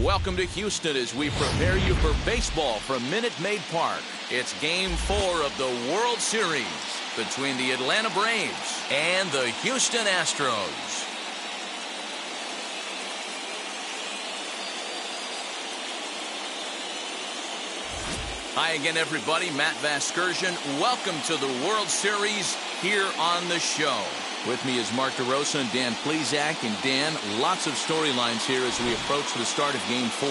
Welcome to Houston as we prepare you for baseball from Minute Maid Park. It's Game 4 of the World Series between the Atlanta Braves and the Houston Astros. Hi again, everybody. Matt Vasgersian. Welcome to the World Series here on the show. With me is Mark DeRosa and Dan Plesac. And Dan, lots of storylines here as we approach the start of Game 4.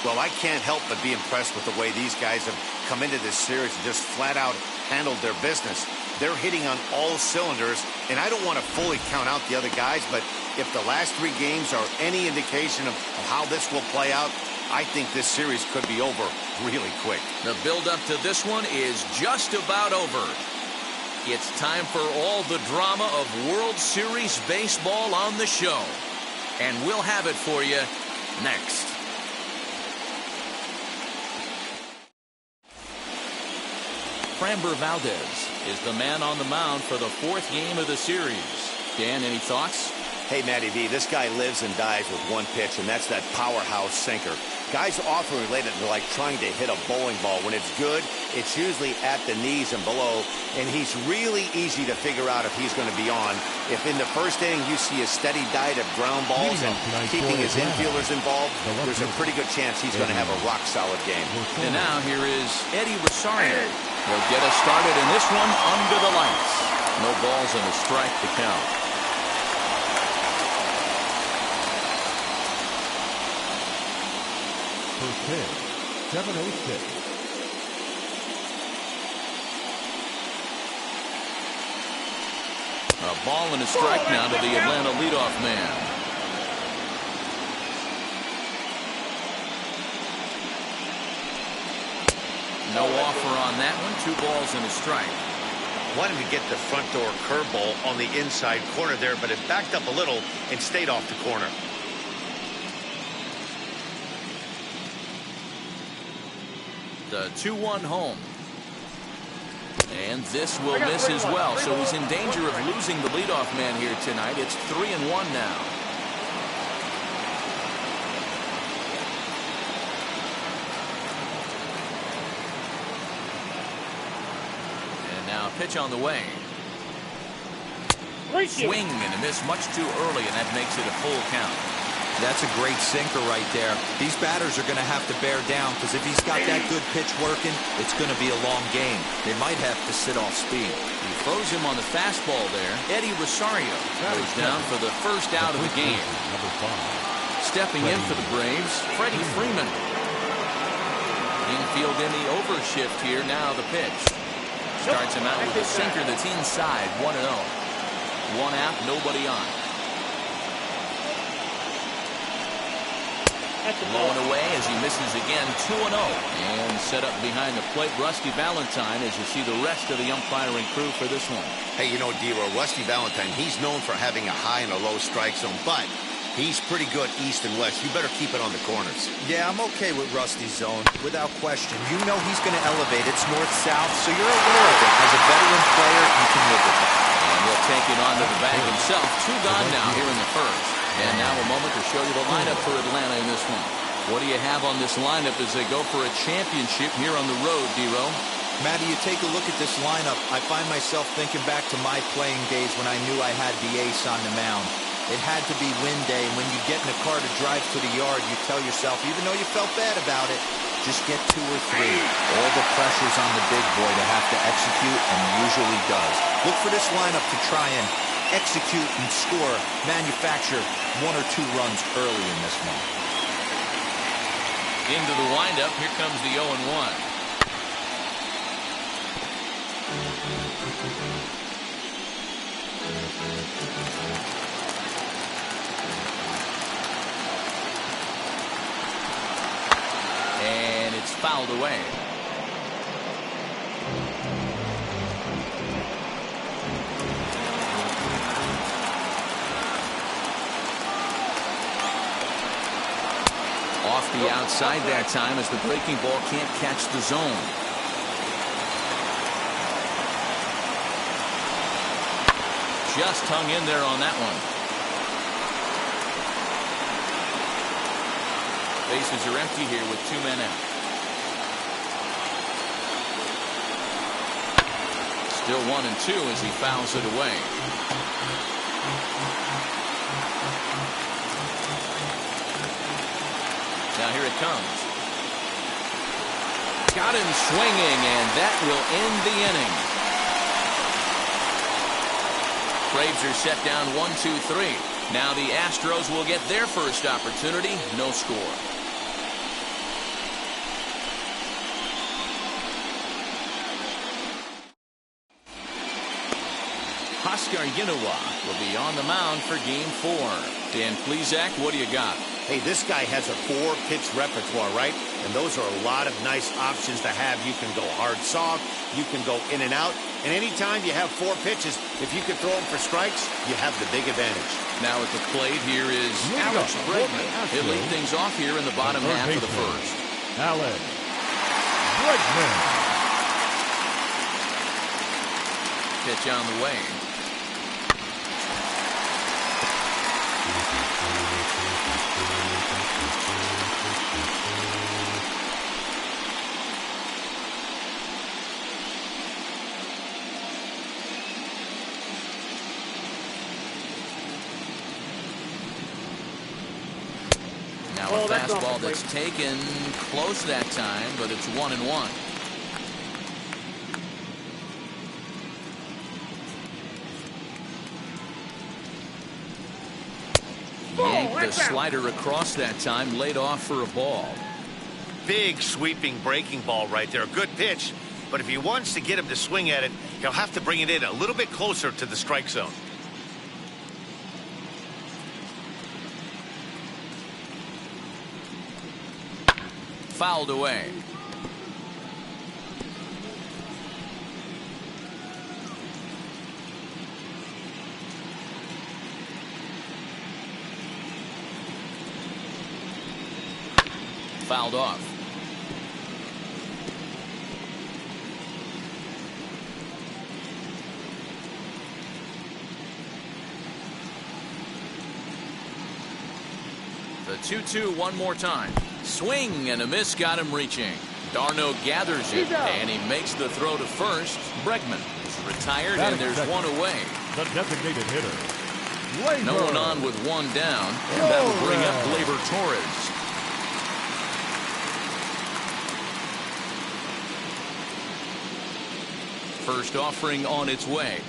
Well, I can't help but be impressed with the way these guys have come into this series and just flat out handled their business. They're hitting on all cylinders, and I don't want to fully count out the other guys, but if the last 3 games are any indication of how this will play out, I think this series could be over really quick. The build-up to this one is just about over. It's time for all the drama of World Series baseball on the show. And we'll have it for you next. Framber Valdez is the man on the mound for the 4th game of the series. Dan, any thoughts? Hey, Matty V, this guy lives and dies with one pitch, and that's that powerhouse sinker. Guys often relate it to like trying to hit a bowling ball. When it's good, it's usually at the knees and below, and he's really easy to figure out if he's going to be on. If in the first inning you see a steady diet of ground balls and keeping his infielders involved, there's a pretty good chance he's going to have a rock-solid game. And now here is Eddie Rosario. He'll get us started in this one under the lights. No balls and a strike to count. First pitch, 7-0-6. A ball and a strike now to the Atlanta leadoff man. No offer on that one. 2 balls and a strike. Wanted to get the front door curveball on the inside corner there, but it backed up a little and stayed off the corner. The 2-1 home. And this will miss as well, so he's in danger of losing the leadoff man here tonight. It's 3-1 now. And now pitch on the way. Swing and a miss much too early, and that makes it a full count. That's a great sinker right there. These batters are going to have to bear down because if he's got that good pitch working, it's going to be a long game. They might have to sit off speed. He froze him on the fastball there. Eddie Rosario goes down for the first out of the game. Stepping in for the Braves, Freddie Freeman. Infield in the overshift here. Now the pitch. Starts him out with a sinker that's inside. 1-0. 1 out, nobody on. Blowing away as he misses again. 2-0. And set up behind the plate, Rusty Valentine, as you see the rest of the umpiring crew for this one. Hey, you know, D-Row, Rusty Valentine, he's known for having a high and a low strike zone, but he's pretty good east and west. You better keep it on the corners. Yeah, I'm okay with Rusty's zone, without question. You know he's going to elevate. It's north-south, so you're aware of it. As a veteran player, you can live with it. And he'll take it onto the bag himself. 2 gone now here in the first. And now a moment to show you the lineup for Atlanta in this one. What do you have on this lineup as they go for a championship here on the road, D-Row? Matty, you take a look at this lineup. I find myself thinking back to my playing days when I knew I had the ace on the mound. It had to be win day, and when you get in a car to drive to the yard, you tell yourself, even though you felt bad about it, just get 2 or 3. All the pressure's on the big boy to have to execute, and he usually does. Look for this lineup to try and execute and score, manufacture 1 or 2 runs early in this one. Into the windup, here comes the 0-1. And it's fouled away. Off the outside that time as the breaking ball can't catch the zone. Just hung in there on that one. Bases are empty here with 2 men out. Still 1-2 as he fouls it away. Now here it comes. Got him swinging, and that will end the inning. Braves are set down 1-2-3. Now the Astros will get their first opportunity. No score. Oscar Yinoa will be on the mound for Game 4. Dan Plesac, what do you got? Hey, this guy has a 4-pitch repertoire, right? And those are a lot of nice options to have. You can go hard soft, you can go in and out, and anytime you have 4 pitches, if you can throw them for strikes, you have the big advantage. Now at the plate, here is Alex Bregman. He'll lead things off here in the bottom half of the first. Alex Bregman. Pitch on the way. Now a fastball that's taken close that time, but it's 1-1. Yanked the slider across that time, laid off for a ball. Big sweeping breaking ball right there. Good pitch, but if he wants to get him to swing at it, he'll have to bring it in a little bit closer to the strike zone. Fouled away. Fouled off. The 2-2 one more time. Swing and a miss got him reaching. Darno gathers it, and he makes the throw to first. Bregman is retired, and there's one away. The designated hitter. No one on with one down, and that will bring up Gleyber Torres. First offering on its way.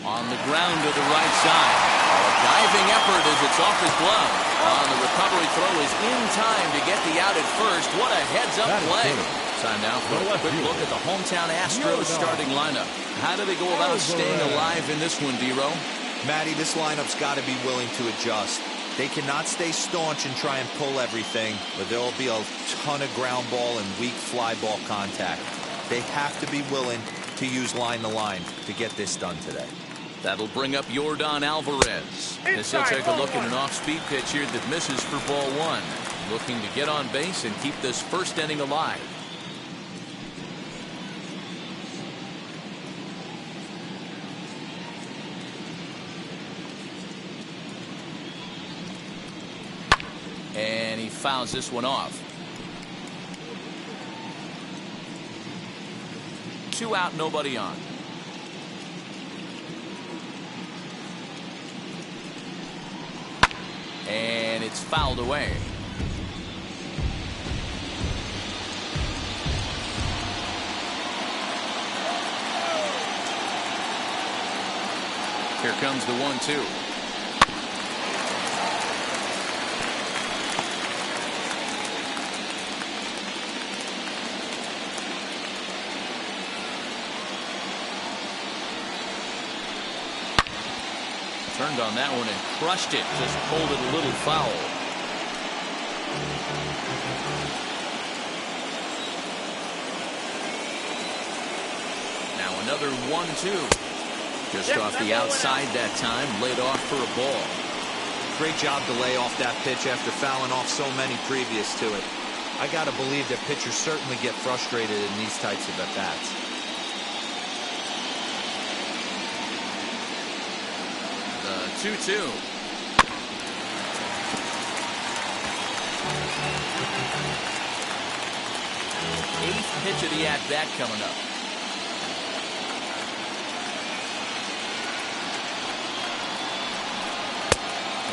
On the ground to the right side. A diving effort as it's off his glove. The recovery throw is in time to get the out at first. What a heads-up play. Time now for a quick look at the hometown Astros starting lineup. How do they go about staying alive in this one, D-Row? Matty, this lineup's got to be willing to adjust. They cannot stay staunch and try and pull everything, but there will be a ton of ground ball and weak fly ball contact. They have to be willing to use line to line to get this done today. That'll bring up Yordan Alvarez as he'll take a look at an off-speed pitch here that misses for ball one. Looking to get on base and keep this first inning alive. And he fouls this one off. 2 out, nobody on. And it's fouled away. Here comes the 1-2. Turned on that one and crushed it. Just pulled it a little foul. Now another 1-2. Just off the outside that time. Laid off for a ball. Great job to lay off that pitch after fouling off so many previous to it. I got to believe that pitchers certainly get frustrated in these types of at-bats. 2-2. 8th pitch of the at-bat coming up.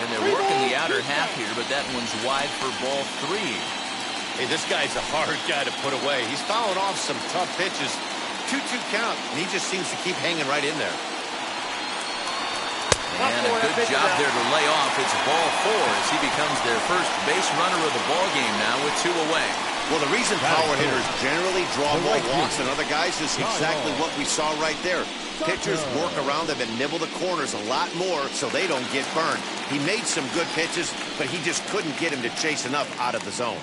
And they're working the outer half here, but that one's wide for ball 3. Hey, this guy's a hard guy to put away. He's fouling off some tough pitches. 2-2 count, and he just seems to keep hanging right in there. And a good job there to lay off. It's ball 4 as he becomes their first base runner of the ball game now with 2 away. Well, the reason power hitters generally draw more walks than other guys is exactly what we saw right there. Pitchers work around them and nibble the corners a lot more so they don't get burned. He made some good pitches, but he just couldn't get him to chase enough out of the zone.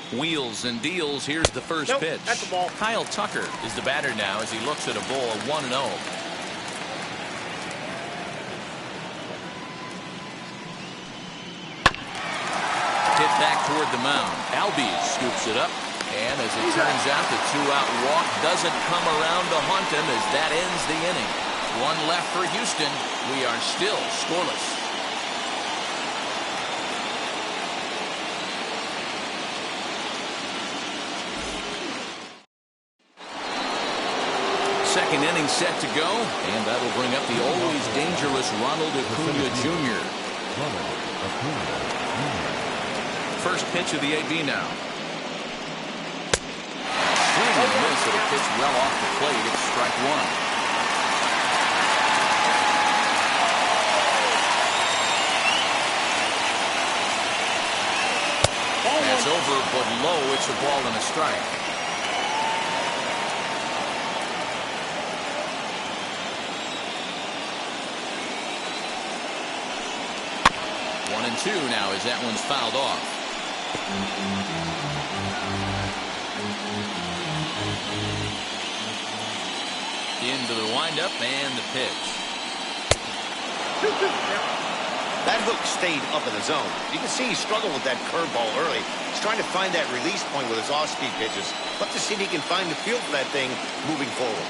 Wheels and deals. Here's the first pitch. That's a ball. Kyle Tucker is the batter now as he looks at a ball 1-0. Hit back toward the mound. Albies scoops it up. And as it turns out, the 2-out walk doesn't come around to haunt him as that ends the inning. 1 left for Houston. We are still scoreless. Second inning set to go, and that'll bring up the always dangerous Ronald Acuna Jr. First pitch of the AB now. Swing and miss, and a pitch well off the plate. It's strike 1. That's over, but low. It's a ball and a strike. 1-2 now as that one's fouled off. Into the windup and the pitch. That hook stayed up in the zone. You can see he struggled with that curveball early. He's trying to find that release point with his off-speed pitches. Love to see if he can find the feel for that thing moving forward.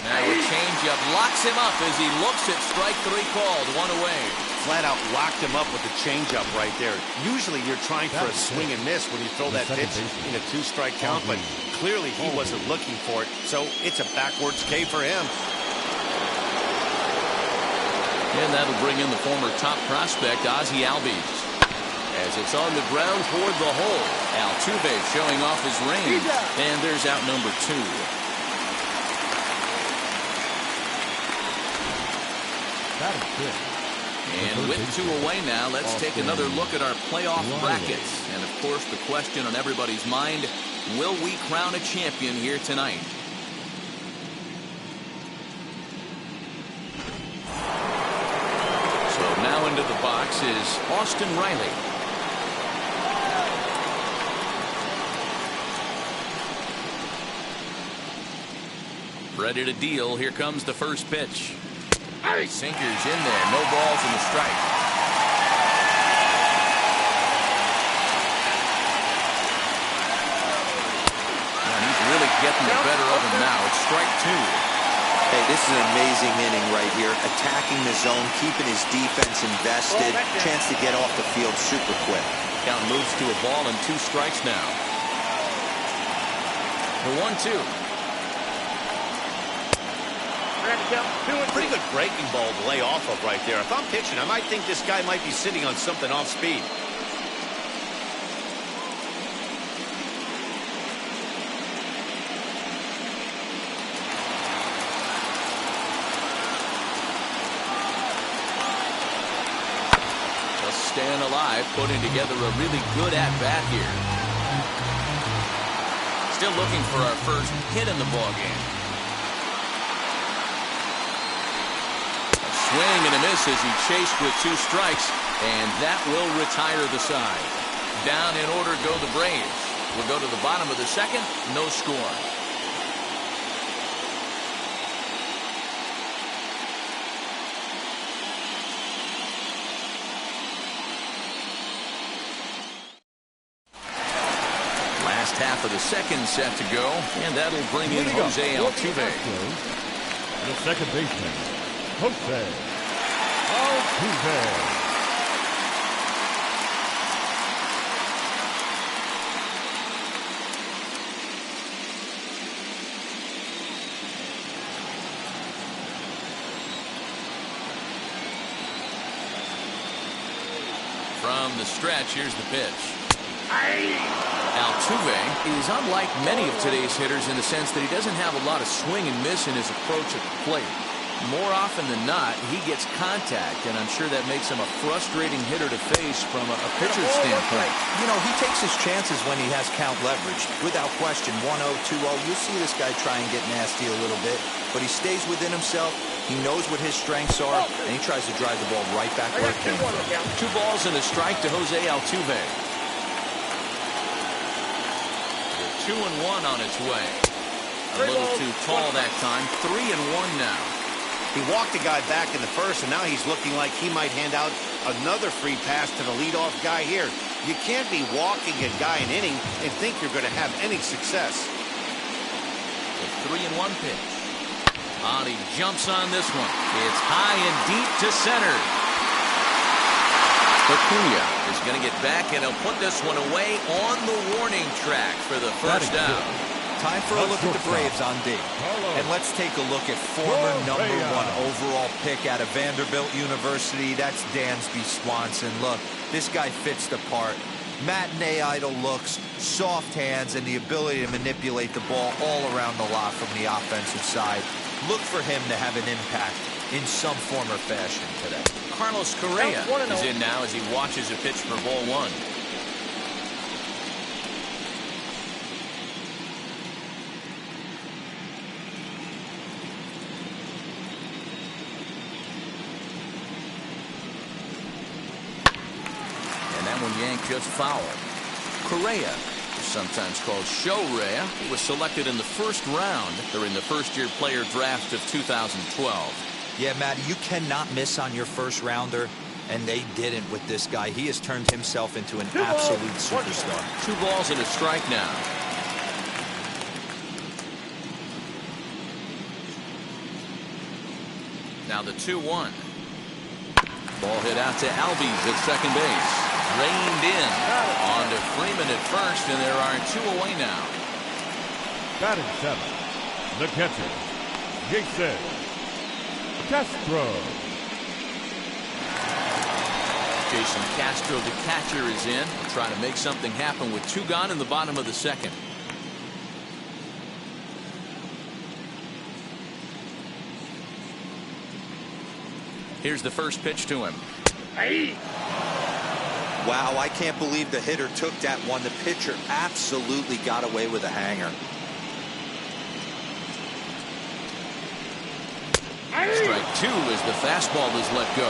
Now a changeup locks him up as he looks at strike 3 called. 1 away. Flat out locked him up with the changeup right there. Usually you're trying for a swing and miss when you throw that pitch in a 2-strike count, but clearly he wasn't looking for it, so it's a backwards K for him. And that'll bring in the former top prospect, Ozzie Albies. As it's on the ground toward the hole. Altuve showing off his range. And there's out number 2. And with 2 away now, let's take another look at our playoff brackets. And of course, the question on everybody's mind, will we crown a champion here tonight? So now into the box is Austin Riley. Ready to deal. Here comes the first pitch. Sinkers in there. No balls in the strike. And he's really getting the better of him now. It's strike 2. Hey, this is an amazing inning right here. Attacking the zone, keeping his defense invested. Chance to get off the field super quick. Count moves to a ball and 2 strikes now. The 1-2. Pretty good breaking ball to lay off of right there. If I'm pitching, I might think this guy might be sitting on something off speed. Just staying alive, putting together a really good at-bat here. Still looking for our first hit in the ballgame. Swing and a miss as he chased with 2 strikes, and that will retire the side. Down in order go the Braves. We'll go to the bottom of the 2nd, no score. half of the second set to go, and that'll bring in Jose Altuve. The second baseman, Jose Altuve. From the stretch, here's the pitch. Altuve is unlike many of today's hitters in the sense that he doesn't have a lot of swing and miss in his approach at the plate. More often than not, he gets contact, and I'm sure that makes him a frustrating hitter to face from a pitcher's standpoint. You know, he takes his chances when he has count leverage. Without question, 1-0, 2-0, you'll see this guy try and get nasty a little bit, but he stays within himself. He knows what his strengths are, and he tries to drive the ball right back where it came from. 2 balls and a strike to Jose Altuve. The 2-1 on its way. A little too tall that time. 3-1 now. He walked the guy back in the first, and now he's looking like he might hand out another free pass to the leadoff guy here. You can't be walking a guy an inning and think you're going to have any success. The 3-1 pitch. He jumps on this one. It's high and deep to center. Acuna is going to get back, and he'll put this one away on the warning track for the first out. Time for a look at the Braves on D. And let's take a look at former #1 overall pick out of Vanderbilt University. That's Dansby Swanson. Look, this guy fits the part. Matinee idol looks, soft hands, and the ability to manipulate the ball all around the lot from the offensive side. Look for him to have an impact in some form or fashion today. Carlos Correa is in now as he watches a pitch for ball 1. And that one yanked just foul. Correa, sometimes called Show-Rea, was selected in the first round during the first-year player draft of 2012. Yeah, Matt, you cannot miss on your first rounder, and they didn't with this guy. He has turned himself into an absolute superstar. 2 balls and a strike now. Now the 2-1. Ball hit out to Albies at second base. Reined in. On to Freeman at first, and there are 2 away now. Batting 7, the catcher, Jason Castro. Jason Castro, the catcher, is in. Trying to make something happen with 2 gone in the bottom of the second. Here's the first pitch to him. Wow, I can't believe the hitter took that one. The pitcher absolutely got away with a hanger. Strike 2 as the fastball is let go.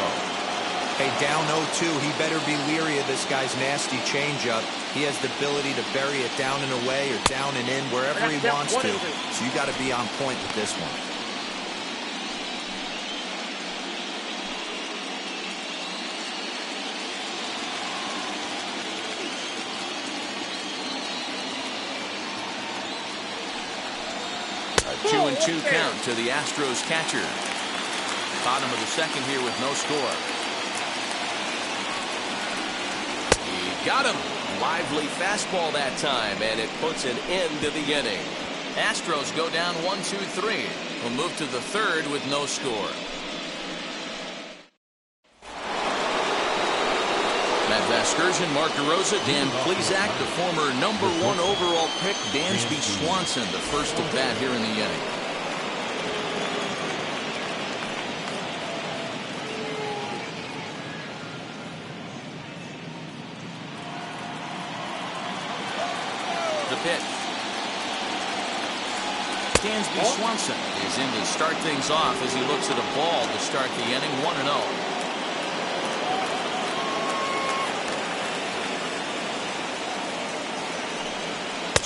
Hey, down 0-2, he better be leery of this guy's nasty changeup. He has the ability to bury it down and away or down and in wherever he wants to. So you got to be on point with this one. A 2-2 count to the Astros catcher. Bottom of the second here with no score. He got him. Lively fastball that time, and it puts an end to the inning. Astros go down 1-2-3. We'll move to the third with no score. Matt Vasgersian, Mark DeRosa, Dan Plesac, the former #1 overall pick, Dansby Swanson, the first at bat here in the inning. The pitch. Dansby Swanson is in to start things off as he looks at a ball to start the inning, 1-0.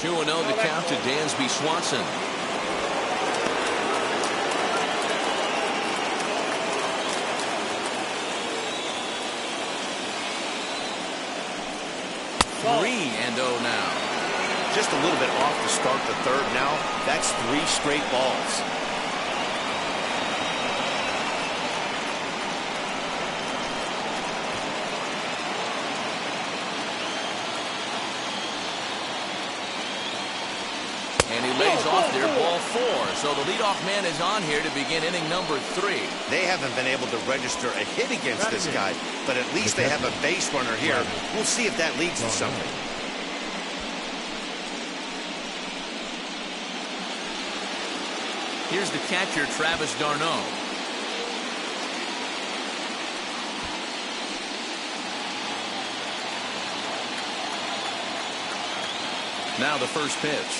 Two 2-0 the count to Dansby Swanson. Three and 0 now. just a little bit off to start the third now. That's 3 straight balls. And he lays off there, ball 4. So the leadoff man is on here to begin inning number 3. They haven't been able to register a hit against this guy, but at least they have a base runner here. We'll see if that leads to something. Here's the catcher, Travis d'Arnaud. Now the first pitch.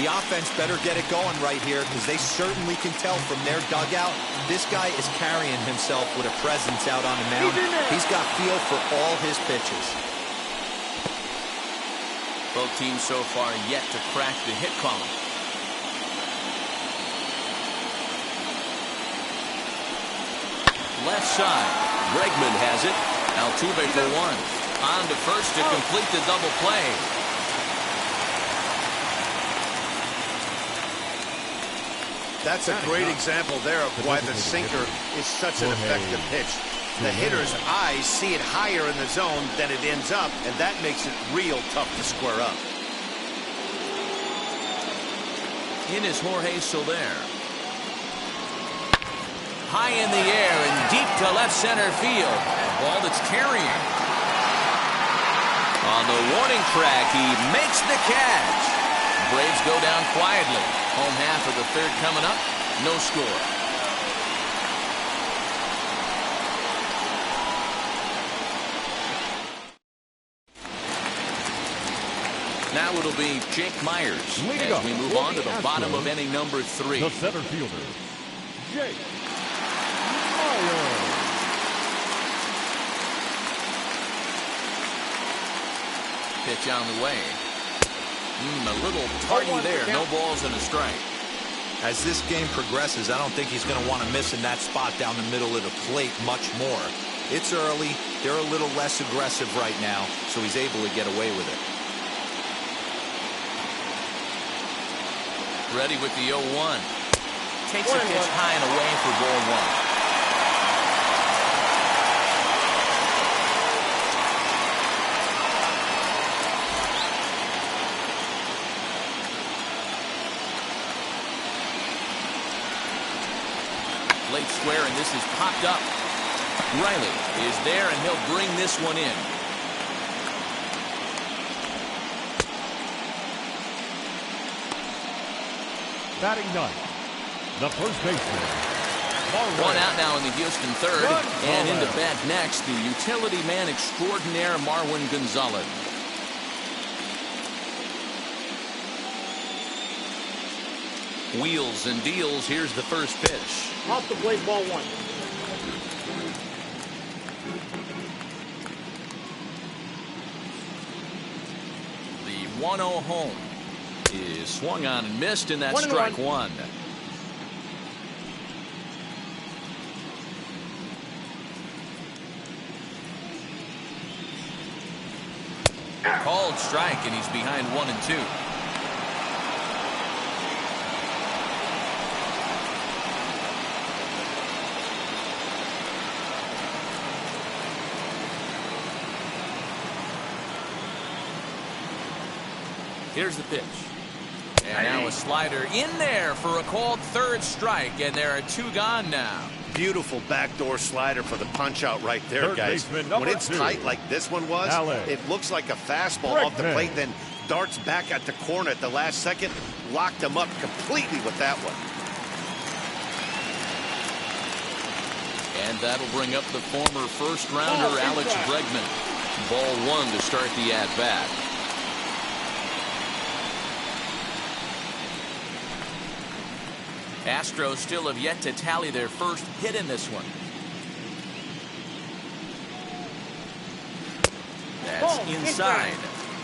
The offense better get it going right here, because they certainly can tell from their dugout this guy is carrying himself with a presence out on the mound. He's got feel for all his pitches. Both teams so far yet to crack the hit column. Left side. Bregman has it. Altuve for 1. On to first to complete the double play. That's a great example there of why the sinker is such an effective pitch. The hitter's eyes see it higher in the zone than it ends up, and that makes it real tough to square up. In is Jorge Soler. High in the air and deep to left center field. Ball that's carrying. On the warning track, he makes the catch. Braves go down quietly. Home half of the third coming up. No score. Now it'll be Jake Myers as we move on to the bottom of inning number 3. The center fielder, Jake Myers. Pitch on the way. A little tardy there. No balls and a strike. As this game progresses, I don't think he's going to want to miss in that spot down the middle of the plate much more. It's early. They're a little less aggressive right now, so he's able to get away with it. Ready with the 0-1. Takes a pitch high and away for ball 1. Late square, and this is popped up. Riley is there, and he'll bring this one in. Batting 9, the first baseman. One out now in the Houston third, and into bat next, the utility man extraordinaire Marwin Gonzalez. Wheels and deals. Here's the first pitch. Off the plate, ball 1. The 1-0 home is swung on and missed, and that's strike 1. Called strike, and he's behind 1-2. Here's the pitch. And now a slider in there for a called third strike, and there are 2 gone now. Beautiful backdoor slider for the punch out right there, Third guys. baseman, When it's number 2. tight like this one was, it looks like a fastball off the plate, then darts back at the corner at the last second. Locked him up completely with that one. And that'll bring up the former first-rounder Alex Bregman. Ball 1 to start the at-bat. Astros still have yet to tally their first hit in this one. That's inside.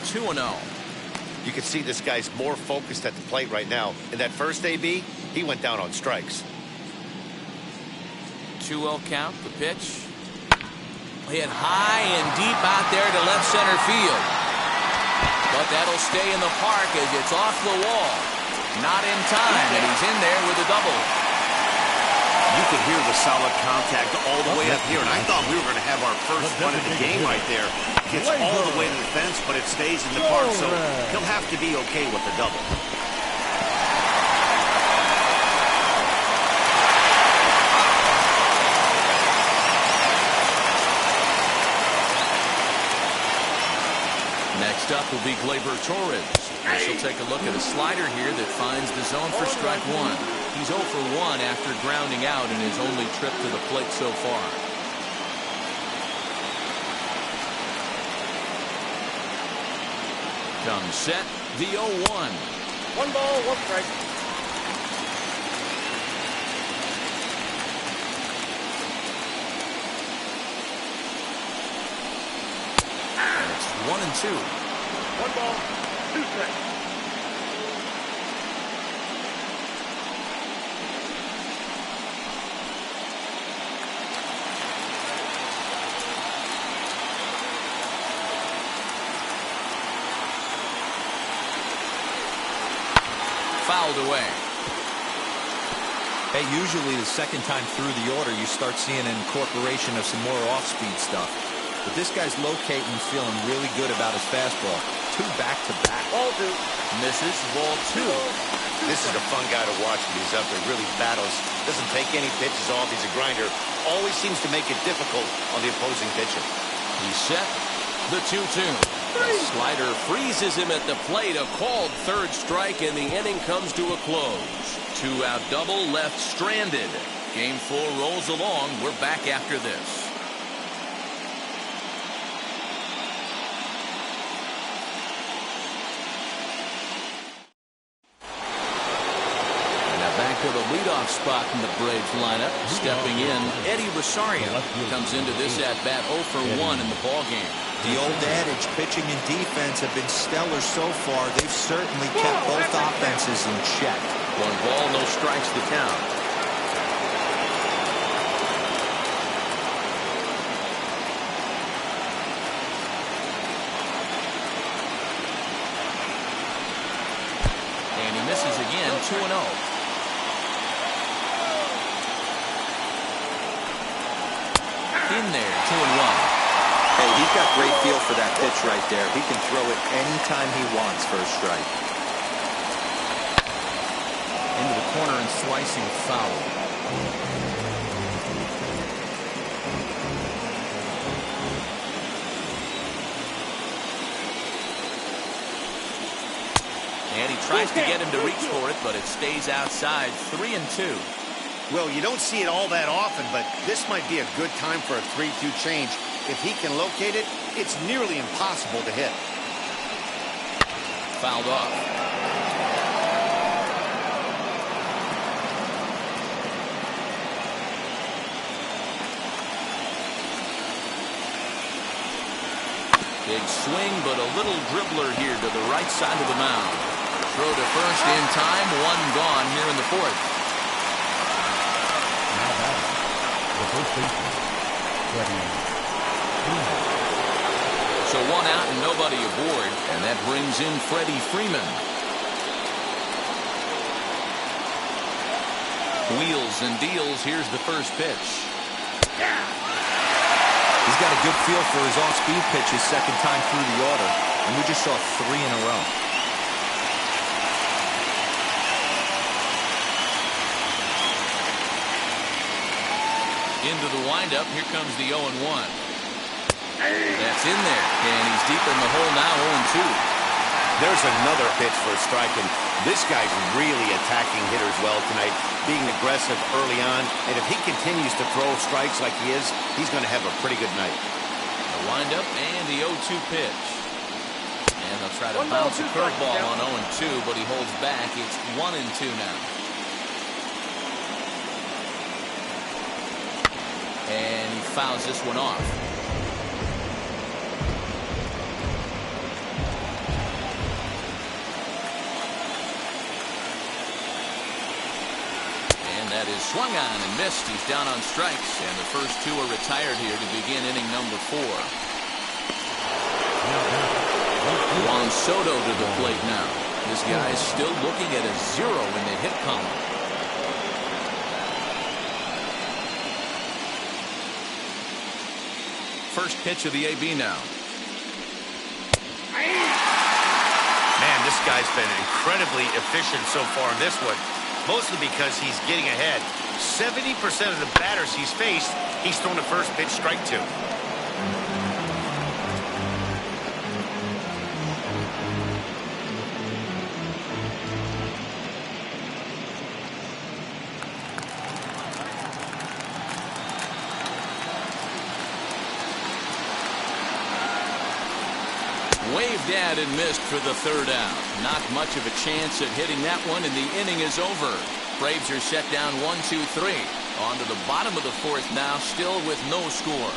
2-0. You can see this guy's more focused at the plate right now. In that first AB, he went down on strikes. 2-0 count. The pitch. Hit high and deep out there to left center field. But that'll stay in the park as it's off the wall. Not in time, and he's in there with a double. You could hear the solid contact all the way up here, and I thought we were going to have our first run of the game right there. Gets all the way to the fence, but it stays in the park, so he'll have to be okay with the double. Next up will be Gleyber Torres. This will take a look at a slider here that finds the zone for strike one. He's 0 for 1 after grounding out in his only trip to the plate so far. Comes set, the 0-1. 1 ball, 1 strike. And it's 1-2. 1 ball, 2 strikes. Fouled away. Hey, usually the second time through the order, you start seeing an incorporation of some more off-speed stuff. But this guy's locating, feeling really good about his fastball. 2 back-to-back. Ball 2. Misses, ball 2. This is a fun guy to watch when he's up there, really battles. Doesn't take any pitches off. He's a grinder. Always seems to make it difficult on the opposing pitcher. He's set, the 2-2. The slider freezes him at the plate. A called third strike, and the inning comes to a close. 2-out double left stranded. Game 4 rolls along. We're back after this. Back to the leadoff spot in the Braves lineup. Stepping in, Eddie Rosario comes into this at-bat 0 for 1 in the ballgame. The old adage, pitching and defense have been stellar so far. They've certainly kept both offenses in check. 1 ball, no strikes to count. And he misses again, 2-0. In there, 2-1. Hey, he's got great feel for that pitch right there. He can throw it anytime he wants for a strike. Into the corner and slicing foul. And he tries to get him to reach for it, but it stays outside. 3-2. Well, you don't see it all that often, but this might be a good time for a 3-2 change. If he can locate it, it's nearly impossible to hit. Fouled off. Big swing, but a little dribbler here to the right side of the mound. Throw to first in time, 1 gone here in the 4th. So 1 out and nobody aboard, and that brings in Freddie Freeman. Wheels and deals. Here's the first pitch. He's got a good feel for his off-speed pitches second time through the order, and we just saw 3 in a row. Into the windup. Here comes the 0-1. That's in there, and he's deep in the hole now, 0-2. There's another pitch for a strike, and this guy's really attacking hitters well tonight, being aggressive early on, and if he continues to throw strikes like he is, he's going to have a pretty good night. The windup and the 0-2 pitch. And they'll try to bounce a curveball on 0-2, but he holds back. It's 1-2 now. And he fouls this one off. And that is swung on and missed. He's down on strikes, and the first 2 are retired here to begin inning number 4. 1 Juan Soto to the plate now. This guy is still looking at a 0 in the hit column. First pitch of the AB now. Man, this guy's been incredibly efficient so far in this one, mostly because he's getting ahead. 70% of the batters he's faced, he's thrown a first pitch strike to. Waved at and missed for the third out. Not much of a chance at hitting that one, and the inning is over. Braves are set down 1-2-3. On to the bottom of the fourth now, still with no score.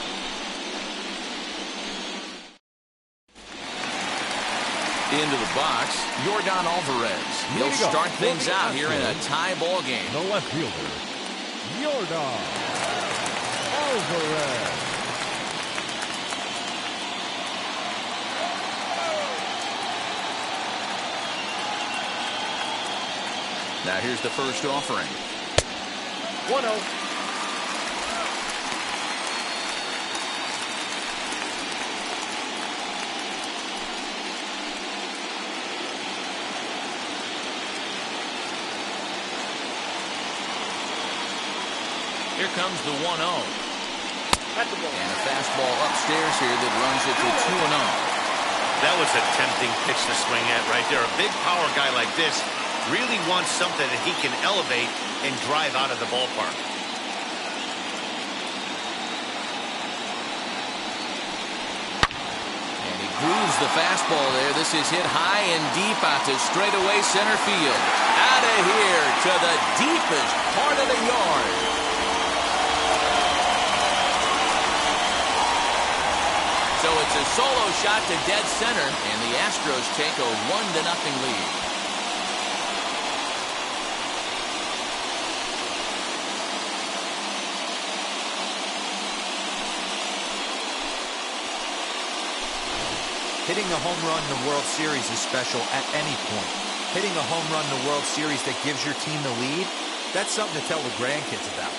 Into the box, Yordan Alvarez. He'll start things out here in a tie ball game. The left fielder, Yordan Alvarez. Now here's the first offering. 1-0. Here comes the 1-0. That's the ball. And a fastball upstairs here that runs it to 2-0. That was a tempting pitch to swing at right there. A big power guy like this really wants something that he can elevate and drive out of the ballpark. And he grooves the fastball there. This is hit high and deep out to straightaway center field. Out of here to the deepest part of the yard. So it's a solo shot to dead center, and the Astros take a 1-0 lead. Hitting a home run in the World Series is special at any point. Hitting a home run in the World Series that gives your team the lead, that's something to tell the grandkids about.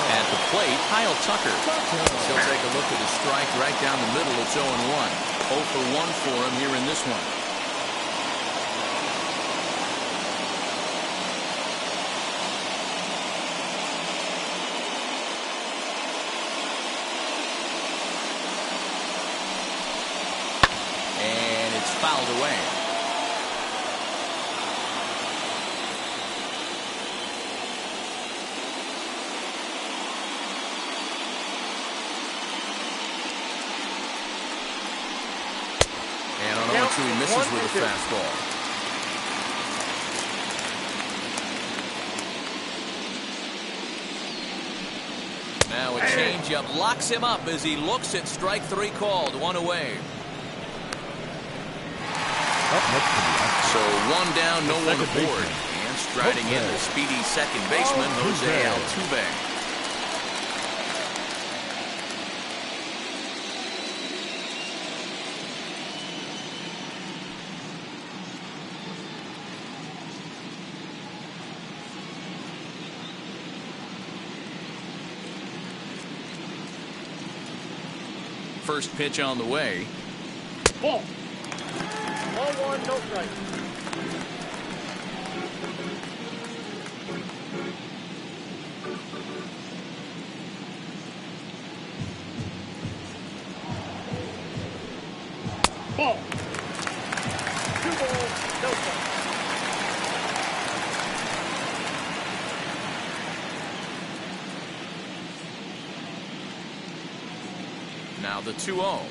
At the plate, Kyle Tucker. He'll take a look at a strike right down the middle. It's 0-1. 0 for 1 for him here in this one. And it's fouled away. And on 0-2, he misses with a fastball. Now a changeup locks him up as he looks at strike 3 called. 1 away. So 1 down, no one aboard. And striding in the speedy second baseman, Jose Altuve. First pitch on the way. Ball. Ball 1, no strike. Ball. 2 balls, no strike. Now the 2-0.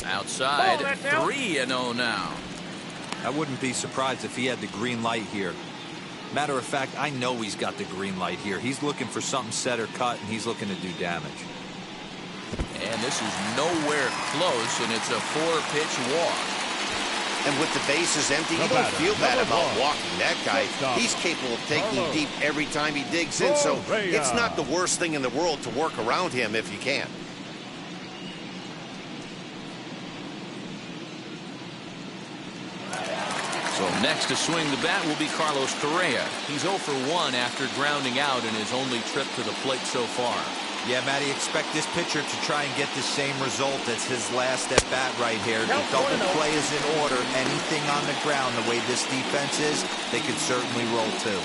Outside, 3-0 now. I wouldn't be surprised if he had the green light here. Matter of fact, I know he's got the green light here. He's looking for something set or cut, and he's looking to do damage. And this is nowhere close, and it's a 4-pitch walk. And with the bases empty, you don't feel bad about walking that guy. He's capable of taking you deep every time he digs in, so it's not the worst thing in the world to work around him if you can. So next to swing the bat will be Carlos Correa. He's 0 for 1 after grounding out in his only trip to the plate so far. Yeah, Matty, expect this pitcher to try and get the same result as his last at bat right here. The double play is in order. Anything on the ground, the way this defense is, they could certainly roll too.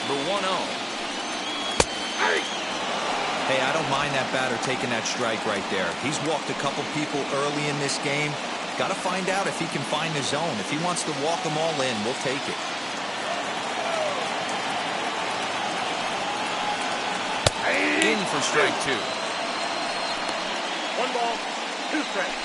The 1-0. Hey, I don't mind that batter taking that strike right there. He's walked a couple people early in this game. Got to find out if he can find his zone. If he wants to walk them all in, we'll take it. In for strike 2. 1 ball, 2 strikes.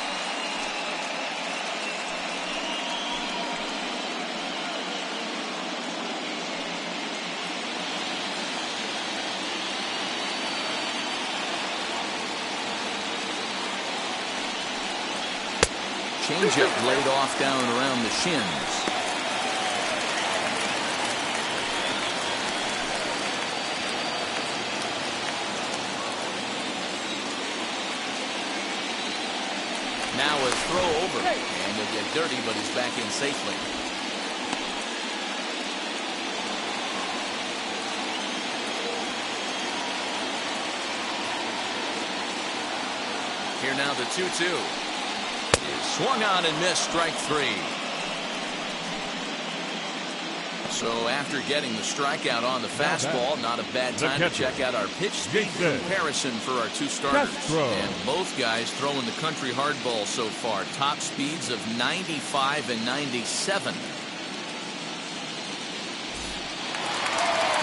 Changeup laid off down around the shins. Now a throw over, and he'll get dirty, but he's back in safely. Here now the 2-2. Swung on and missed, strike 3. So after getting the strikeout on the fastball, not a bad time to check out our pitch speed comparison for our 2 starters. And both guys throwing the country hardball so far. Top speeds of 95 and 97.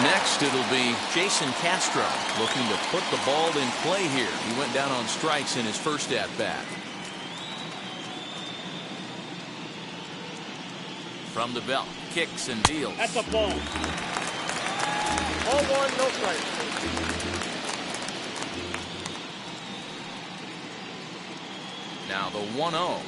Next, it'll be Jason Castro looking to put the ball in play here. He went down on strikes in his first at-bat. From the belt, kicks and deals. That's a ball. 0-1, no strikes. Now the 1-0.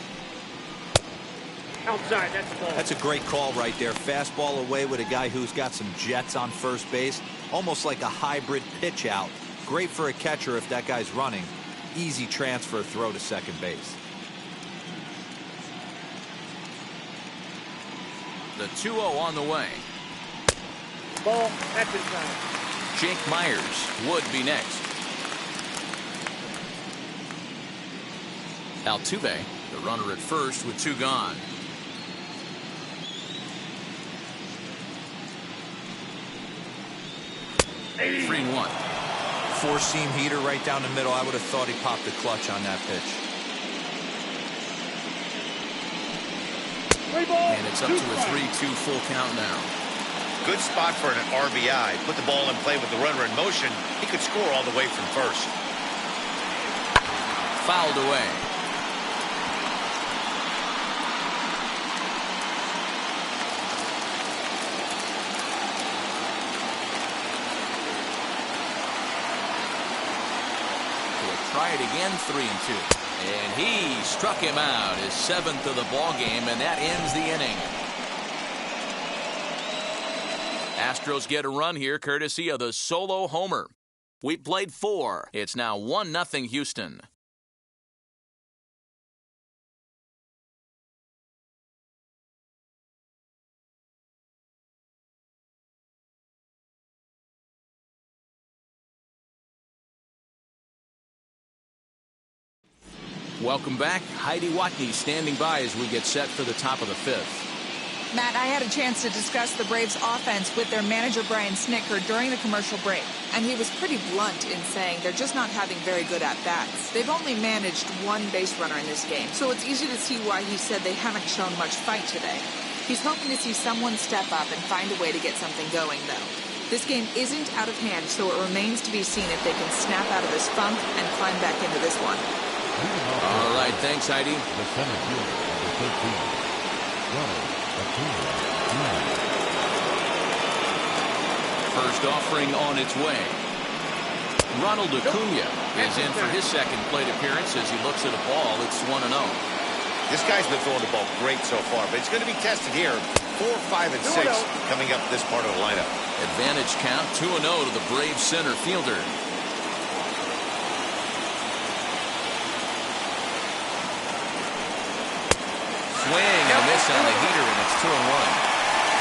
Outside, that's a ball. That's a great call right there. Fastball away with a guy who's got some jets on first base. Almost like a hybrid pitch out. Great for a catcher if that guy's running. Easy transfer throw to second base. The 2-0 on the way. Ball, that's inside. Jake Myers would be next. Altuve, the runner at first with 2 gone. Three and 1. 4-seam heater right down the middle. I would have thought he popped the clutch on that pitch. And it's up to a 3-2 full count now. Good spot for an RBI. Put the ball in play with the runner in motion. He could score all the way from first. Fouled away. He'll try it again, 3-2. And he struck him out, his 7th of the ball game, and that ends the inning. Astros get a run here courtesy of the solo homer. We played 4. It's now 1-0 Houston. Welcome back. Heidi Watney standing by as we get set for the top of the 5th. Matt, I had a chance to discuss the Braves' offense with their manager, Brian Snitker, during the commercial break. And he was pretty blunt in saying they're just not having very good at-bats. They've only managed 1 base runner in this game, so it's easy to see why he said they haven't shown much fight today. He's hoping to see someone step up and find a way to get something going, though. This game isn't out of hand, so it remains to be seen if they can snap out of this funk and climb back into this one. All right, thanks, Heidi. The center fielder, number 13, Ronald First offering on its way. Ronald Acuna is in for his second plate appearance as he looks at a ball. It's 1-0. This guy's been throwing the ball great so far, but it's going to be tested here. 4, 5, and 6 coming up this part of the lineup. Advantage count 2-0 to the Braves center fielder. Swing and a miss on the heater, and it's 2-1.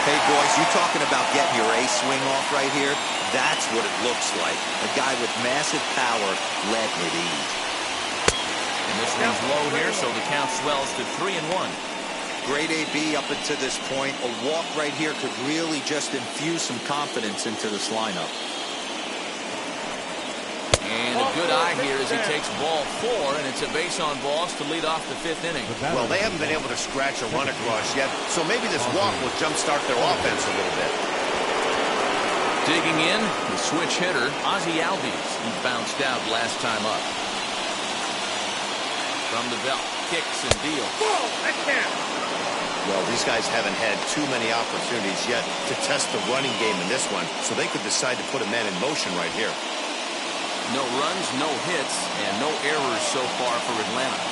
Hey, boys, you talking about getting your A swing off right here? That's what it looks like. A guy with massive power letting it eat. And this one's low here, so the count swells to 3-1. Great AB up until this point. A walk right here could really just infuse some confidence into this lineup. And a good eye here as he takes ball 4, and it's a base on balls to lead off the 5th inning. Well, they haven't been able to scratch a run across yet, so maybe this walk will jumpstart their offense a little bit. Digging in, the switch hitter, Ozzie Albies. He bounced out last time up. From the belt, kicks and deals. Well, these guys haven't had too many opportunities yet to test the running game in this one, so they could decide to put a man in motion right here. No runs, no hits, and no errors so far for Atlanta.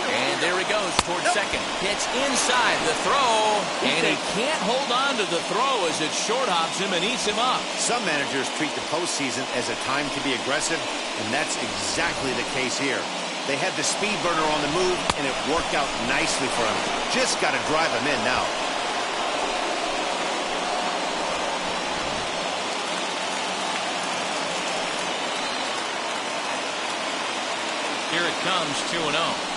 And there he goes towards second. Pitch inside the throw, and he can't hold on to the throw as it short hops him and eats him up. Some managers treat the postseason as a time to be aggressive, and that's exactly the case here. They had the speed burner on the move, and it worked out nicely for him. Just got to drive him in now. Here it comes, 2-0.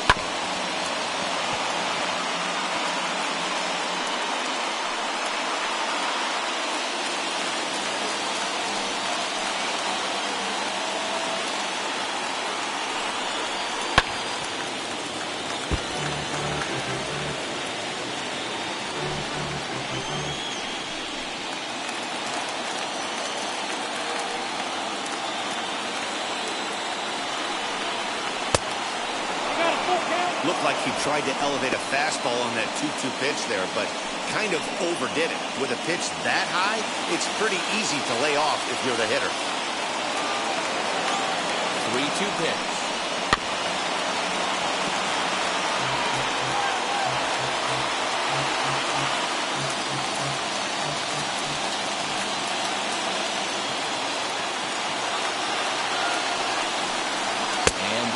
Looked like he tried to elevate a fastball on that 2-2 pitch there, but kind of overdid it. With a pitch that high, it's pretty easy to lay off if you're the hitter. 3-2 pitch.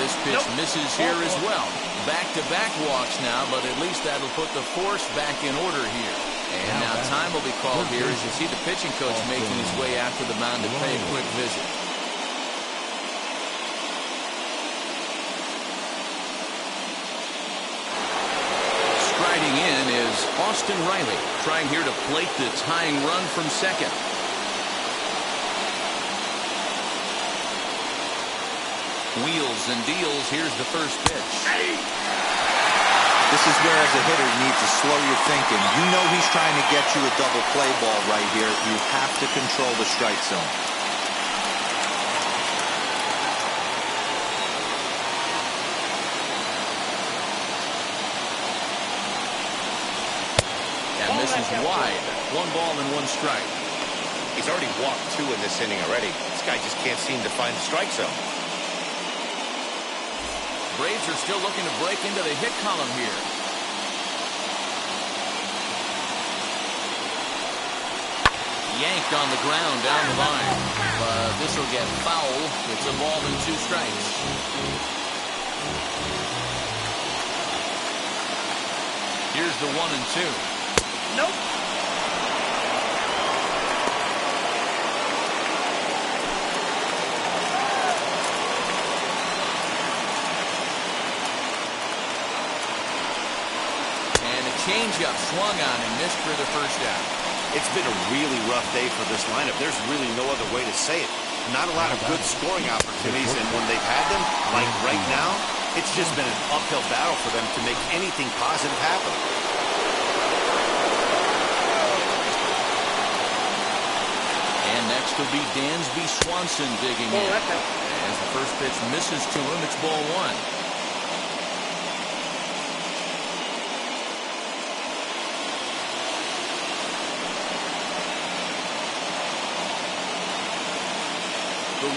This pitch misses here as well. Back-to-back walks now, but at least that'll put the force back in order here. And now time will be called here as you see the pitching coach making his way out to the mound to pay a quick visit. Striding in is Austin Riley, trying here to plate the tying run from second. Wheels and deals. Here's the first pitch. This is where, as a hitter, you need to slow your thinking. You know he's trying to get you a double play ball right here. You have to control the strike zone. And this is wide. 1 ball and 1 strike. He's already walked 2 in this inning already. This guy just can't seem to find the strike zone. Braves are still looking to break into the hit column here. Yanked on the ground down the line. But this will get foul. It's a ball and 2 strikes. Here's the 1 and 2. Nope. Changeup swung on and missed for the first out. It's been a really rough day for this lineup. There's really no other way to say it. Not a lot of good scoring opportunities, and when they've had them, like right now, it's just been an uphill battle for them to make anything positive happen. And next will be Dansby Swanson digging in. As the first pitch misses to him, it's ball 1.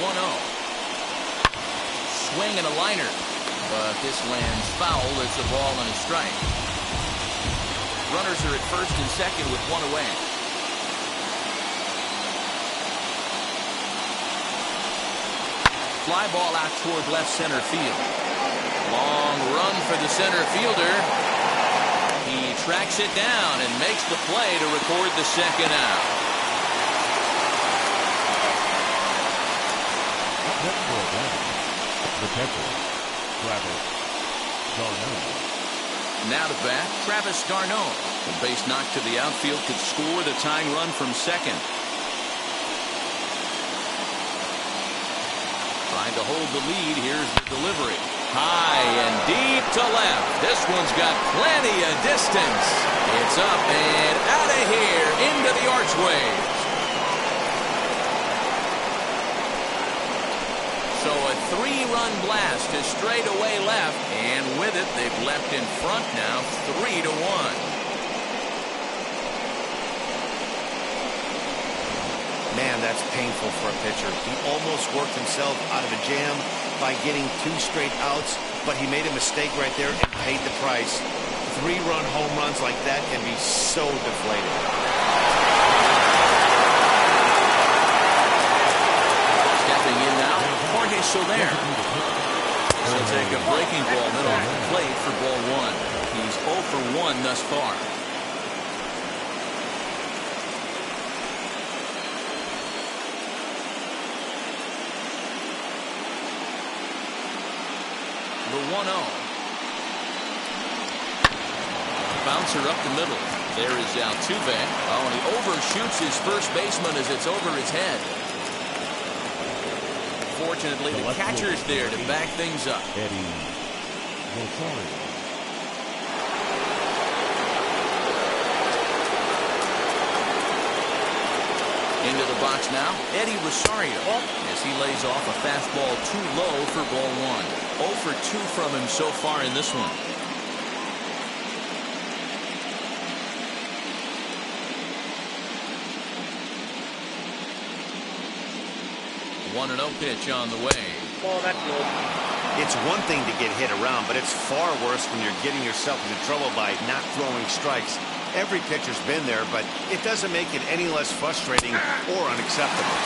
1-0. Swing and a liner. But this lands foul. It's a ball and a strike. Runners are at first and second with one away. Fly ball out toward left center field. Long run for the center fielder. He tracks it down and makes the play to record the second out. The catcher, Travis d'Arnaud. Now to bat, Travis d'Arnaud. A base knock to the outfield could score the tying run from second. Trying to hold the lead. Here's the delivery. High and deep to left. This one's got plenty of distance. It's up and out of here into the archways. So a three-run blast to straightaway left, and with it, they've left in front now, 3-1. Man, that's painful for a pitcher. He almost worked himself out of a jam by getting 2 straight outs, but he made a mistake right there and paid the price. 3-run home runs like that can be so deflating. Stepping in now, Jorge Soler. He'll take a breaking ball middle of the plate for ball 1. He's 0 for 1 thus far. The 1-0. Bouncer up the middle. There is Altuve. Oh, and he overshoots his first baseman as it's over his head. Fortunately, the catcher's there to back things up. Into the box now, Eddie Rosario, as he lays off a fastball too low for ball 1. 0 for 2 from him so far in this one. One and 0 pitch on the way. Ball, that's good. It's one thing to get hit around, but it's far worse when you're getting yourself into trouble by not throwing strikes. Every pitcher's been there, but it doesn't make it any less frustrating or unacceptable.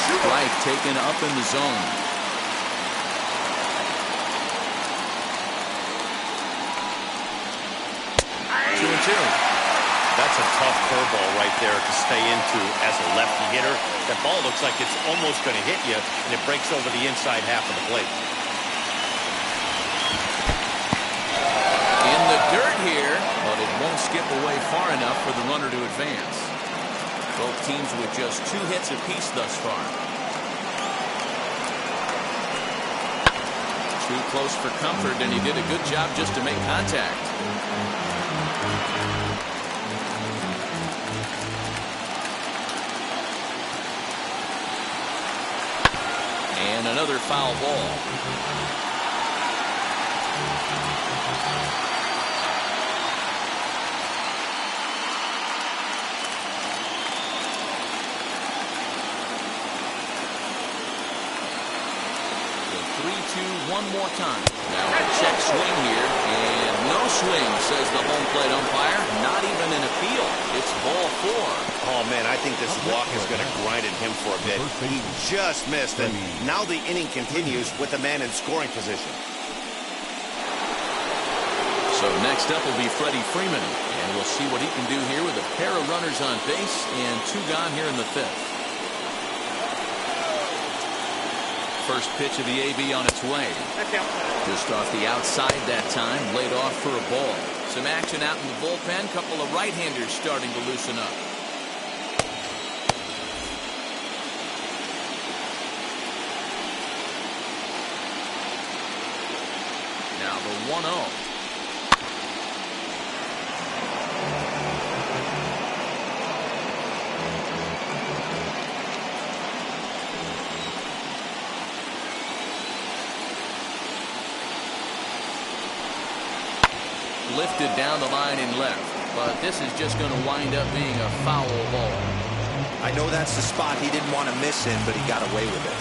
Strike taken up in the zone. 2-2. That's a tough curveball right there to stay into as a lefty hitter. That ball looks like it's almost going to hit you, and it breaks over the inside half of the plate. In the dirt here, but it won't skip away far enough for the runner to advance. Both teams with just 2 hits apiece thus far. Too close for comfort, and he did a good job just to make contact. And another foul ball. One more time. Now a check swing here, and no swing, says the home plate umpire. Not even an appeal. It's ball 4. Oh, man, I think this walk is going to grind at him for a bit. He just missed, and now the inning continues with the man in scoring position. So next up will be Freddie Freeman, and we'll see what he can do here with a pair of runners on base and 2 gone here in the 5th. First pitch of the AB on its way. Just off the outside that time, laid off for a ball. Some action out in the bullpen. Couple of right-handers starting to loosen up. Now the 1-0. Lifted down the line in left, but this is just going to wind up being a foul ball. I know that's the spot he didn't want to miss in, but he got away with it.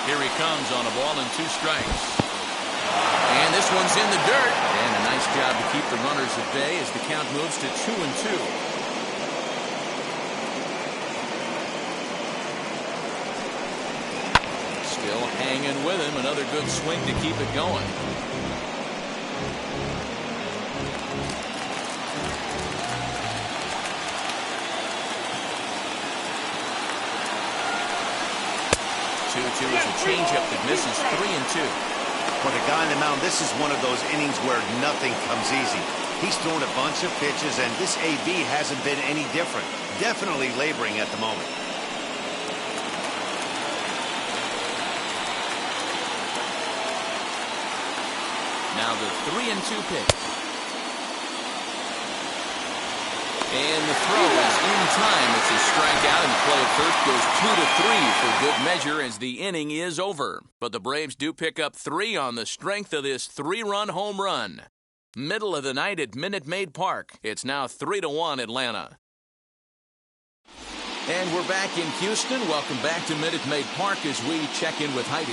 Here he comes on a ball and 2 strikes. And this one's in the dirt. And a nice job to keep the runners at bay as the count moves to 2-2. Still hanging with him. Another good swing to keep it going. Is a changeup that misses 3-2. For the guy on the mound, this is one of those innings where nothing comes easy. He's thrown a bunch of pitches, and this AB hasn't been any different. Definitely laboring at the moment. Now the 3-2 pitch. And the throw is in time. It's a strikeout, and the play at first goes 2-3 for good measure as the inning is over. But the Braves do pick up 3 on the strength of this 3-run home run. Middle of the night at Minute Maid Park. It's now 3-1 Atlanta. And we're back in Houston. Welcome back to Minute Maid Park as we check in with Heidi.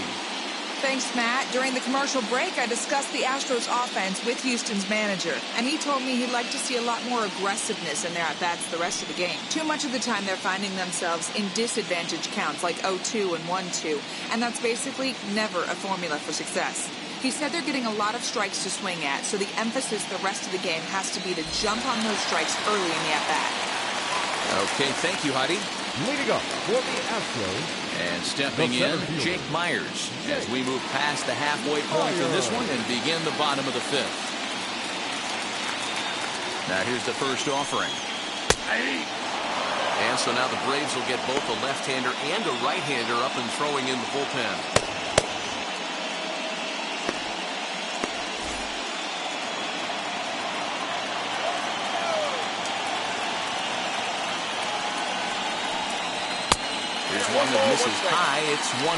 Thanks, Matt. During the commercial break, I discussed the Astros offense with Houston's manager, and he told me he'd like to see a lot more aggressiveness in their at-bats the rest of the game. Too much of the time, they're finding themselves in disadvantage counts like 0-2 and 1-2, and that's basically never a formula for success. He said they're getting a lot of strikes to swing at, so the emphasis the rest of the game has to be to jump on those strikes early in the at-bat. Okay, thank you, Heidi. Leading up for the Astros. And stepping in, Jake Myers, as we move past the halfway point in this one and begin the bottom of the 5th. Now here's the first offering. And so now the Braves will get both a left-hander and a right-hander up and throwing in the bullpen. Here's one that misses high. It's 1-1.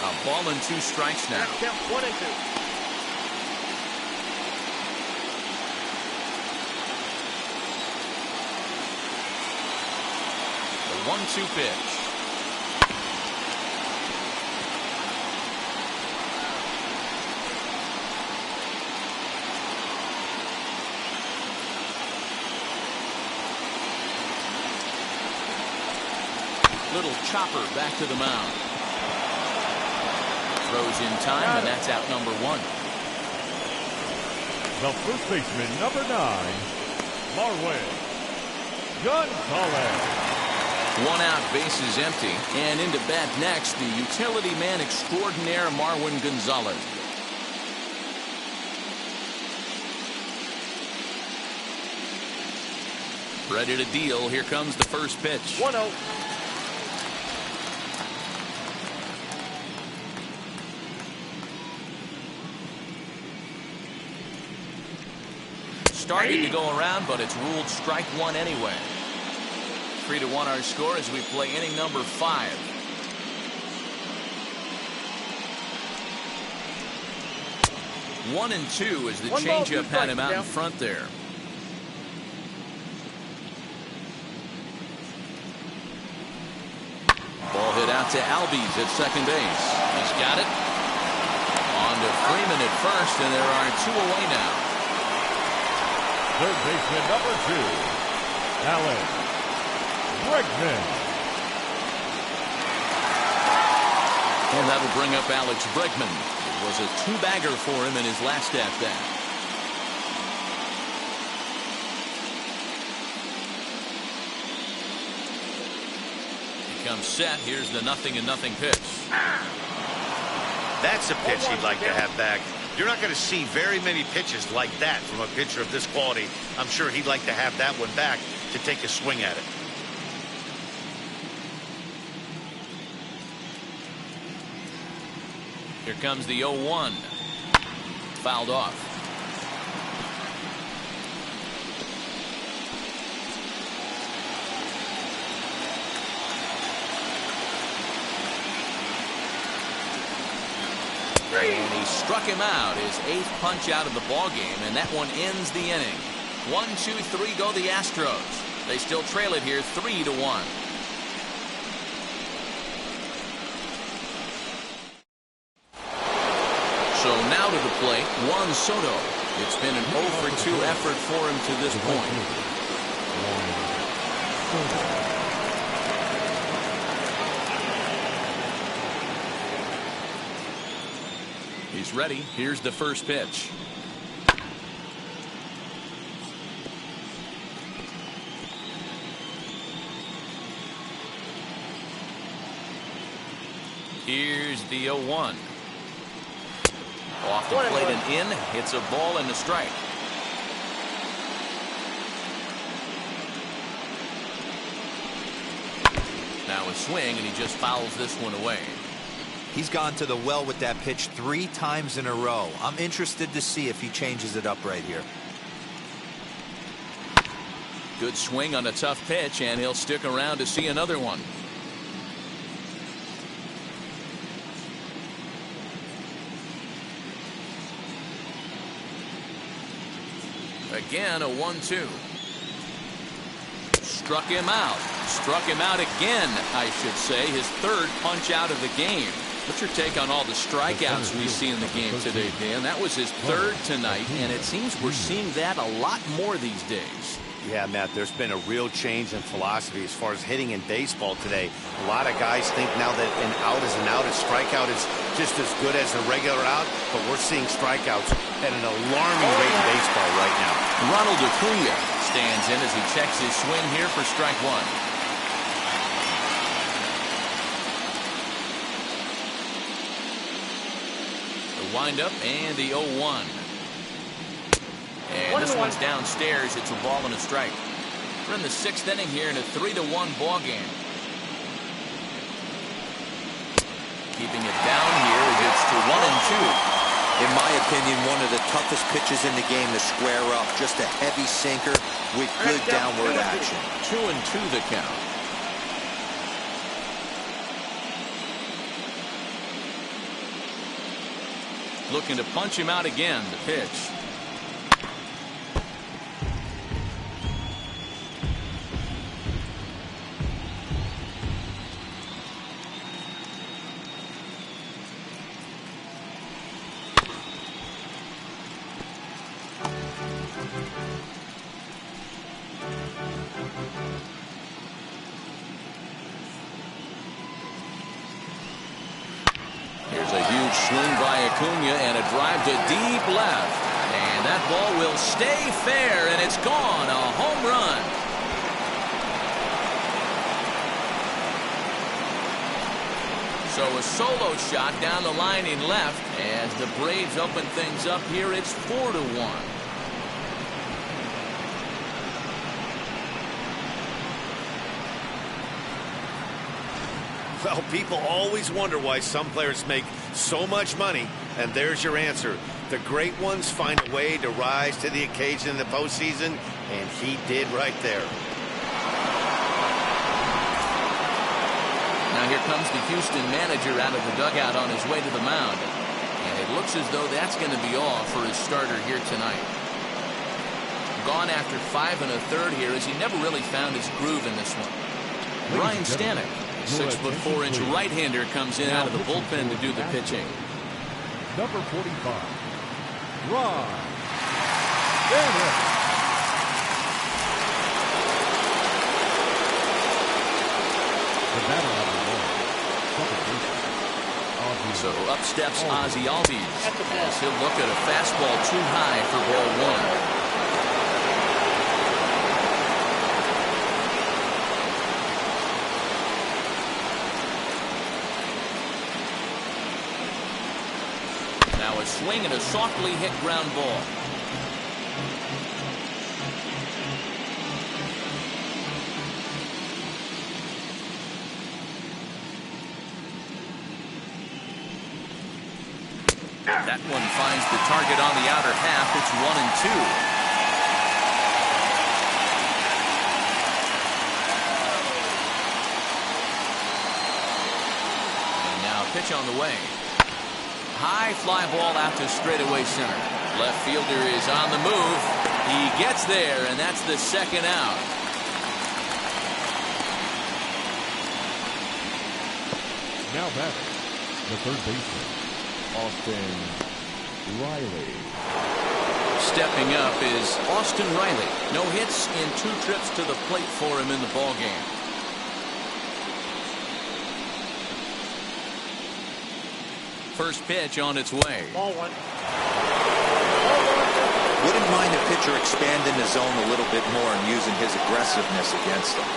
A ball and 2 strikes now. Count 1-2. The 1-2 pitch. Little chopper back to the mound. Throws in time, and that's out number 1. The first baseman, number 9, Marwin Gonzalez. 1 out, bases empty, and into bat next, the utility man extraordinaire, Marwin Gonzalez. Ready to deal. Here comes the first pitch. 1-0. Starting to go around, but it's ruled strike 1 anyway. 3-1 our score as we play inning number 5. One and 2 as the changeup had him out in front there. Ball hit out to Albies at second base. He's got it. On to Freeman at first, and there are 2 away now. Third baseman, number 2, Alex Bregman. And that'll bring up Alex Bregman. It was a 2-bagger for him in his last at-bat. He comes set. Here's the 0-0 pitch. That's a pitch he'd like to have back. You're not going to see very many pitches like that from a pitcher of this quality. I'm sure he'd like to have that one back to take a swing at it. Here comes the 0-1. Fouled off. And he struck him out, his 8th punch out of the ball game, and that one ends the inning. 1-2-3 go the Astros. They still trail it here 3-1. So now to the plate, Juan Soto. It's been an 0-for-2 effort for him to this point. He's ready. Here's the first pitch. Here's the 0-1. Off the plate and in. Hits a ball and a strike. Now a swing, and he just fouls this one away. He's gone to the well with that pitch 3 times in a row. I'm interested to see if he changes it up right here. Good swing on a tough pitch, and he'll stick around to see another one. Again, a 1-2. Struck him out. Struck him out again, I should say. His third punch out of the game. What's your take on all the strikeouts we see in the game today, Dan? That was his third tonight, and it seems we're seeing that a lot more these days. Yeah, Matt, there's been a real change in philosophy as far as hitting in baseball today. A lot of guys think now that an out is an out, a strikeout is just as good as a regular out, but we're seeing strikeouts at an alarming rate in baseball right now. Ronald Acuna stands in as he checks his swing here for strike one. The windup and the 0-1. And this one's downstairs. It's a ball and a strike. We're in the 6th inning here in a 3-1 ball game. Keeping it down here as it's to 1-2. In my opinion, one of the toughest pitches in the game to square up. Just a heavy sinker with good downward action. 2-2 the count. Looking to punch him out again. The pitch. Here's a huge swing by Acuna and a drive to deep left. And that ball will stay fair, and it's gone. A home run. So a solo shot down the line in left as the Braves open things up here. It's 4-1. Well, people always wonder why some players make so much money, and there's your answer. The great ones find a way to rise to the occasion in the postseason, and he did right there. Now here comes the Houston manager out of the dugout on his way to the mound. And it looks as though that's going to be all for his starter here tonight. Gone after 5 1/3 here as he never really found his groove in this one. Ryan Stanek. 6'4" right-hander comes in out of the bullpen to do the pitching. Number 45, Ryan Stanek. The batter number 1, So up steps Ozzie Albies as he'll look at a fastball too high for ball 1. Now a swing and a softly hit ground ball. That one finds the target on the outer half. It's 1-2. And now pitch on the way. High fly ball out to straightaway center. Left fielder is on the move. He gets there, and that's the second out. Now batting, the third baseman, Austin Riley. Stepping up is Austin Riley. No hits in 2 trips to the plate for him in the ballgame. First pitch on its way. Ball 1. Wouldn't mind a pitcher expanding the zone a little bit more and using his aggressiveness against them.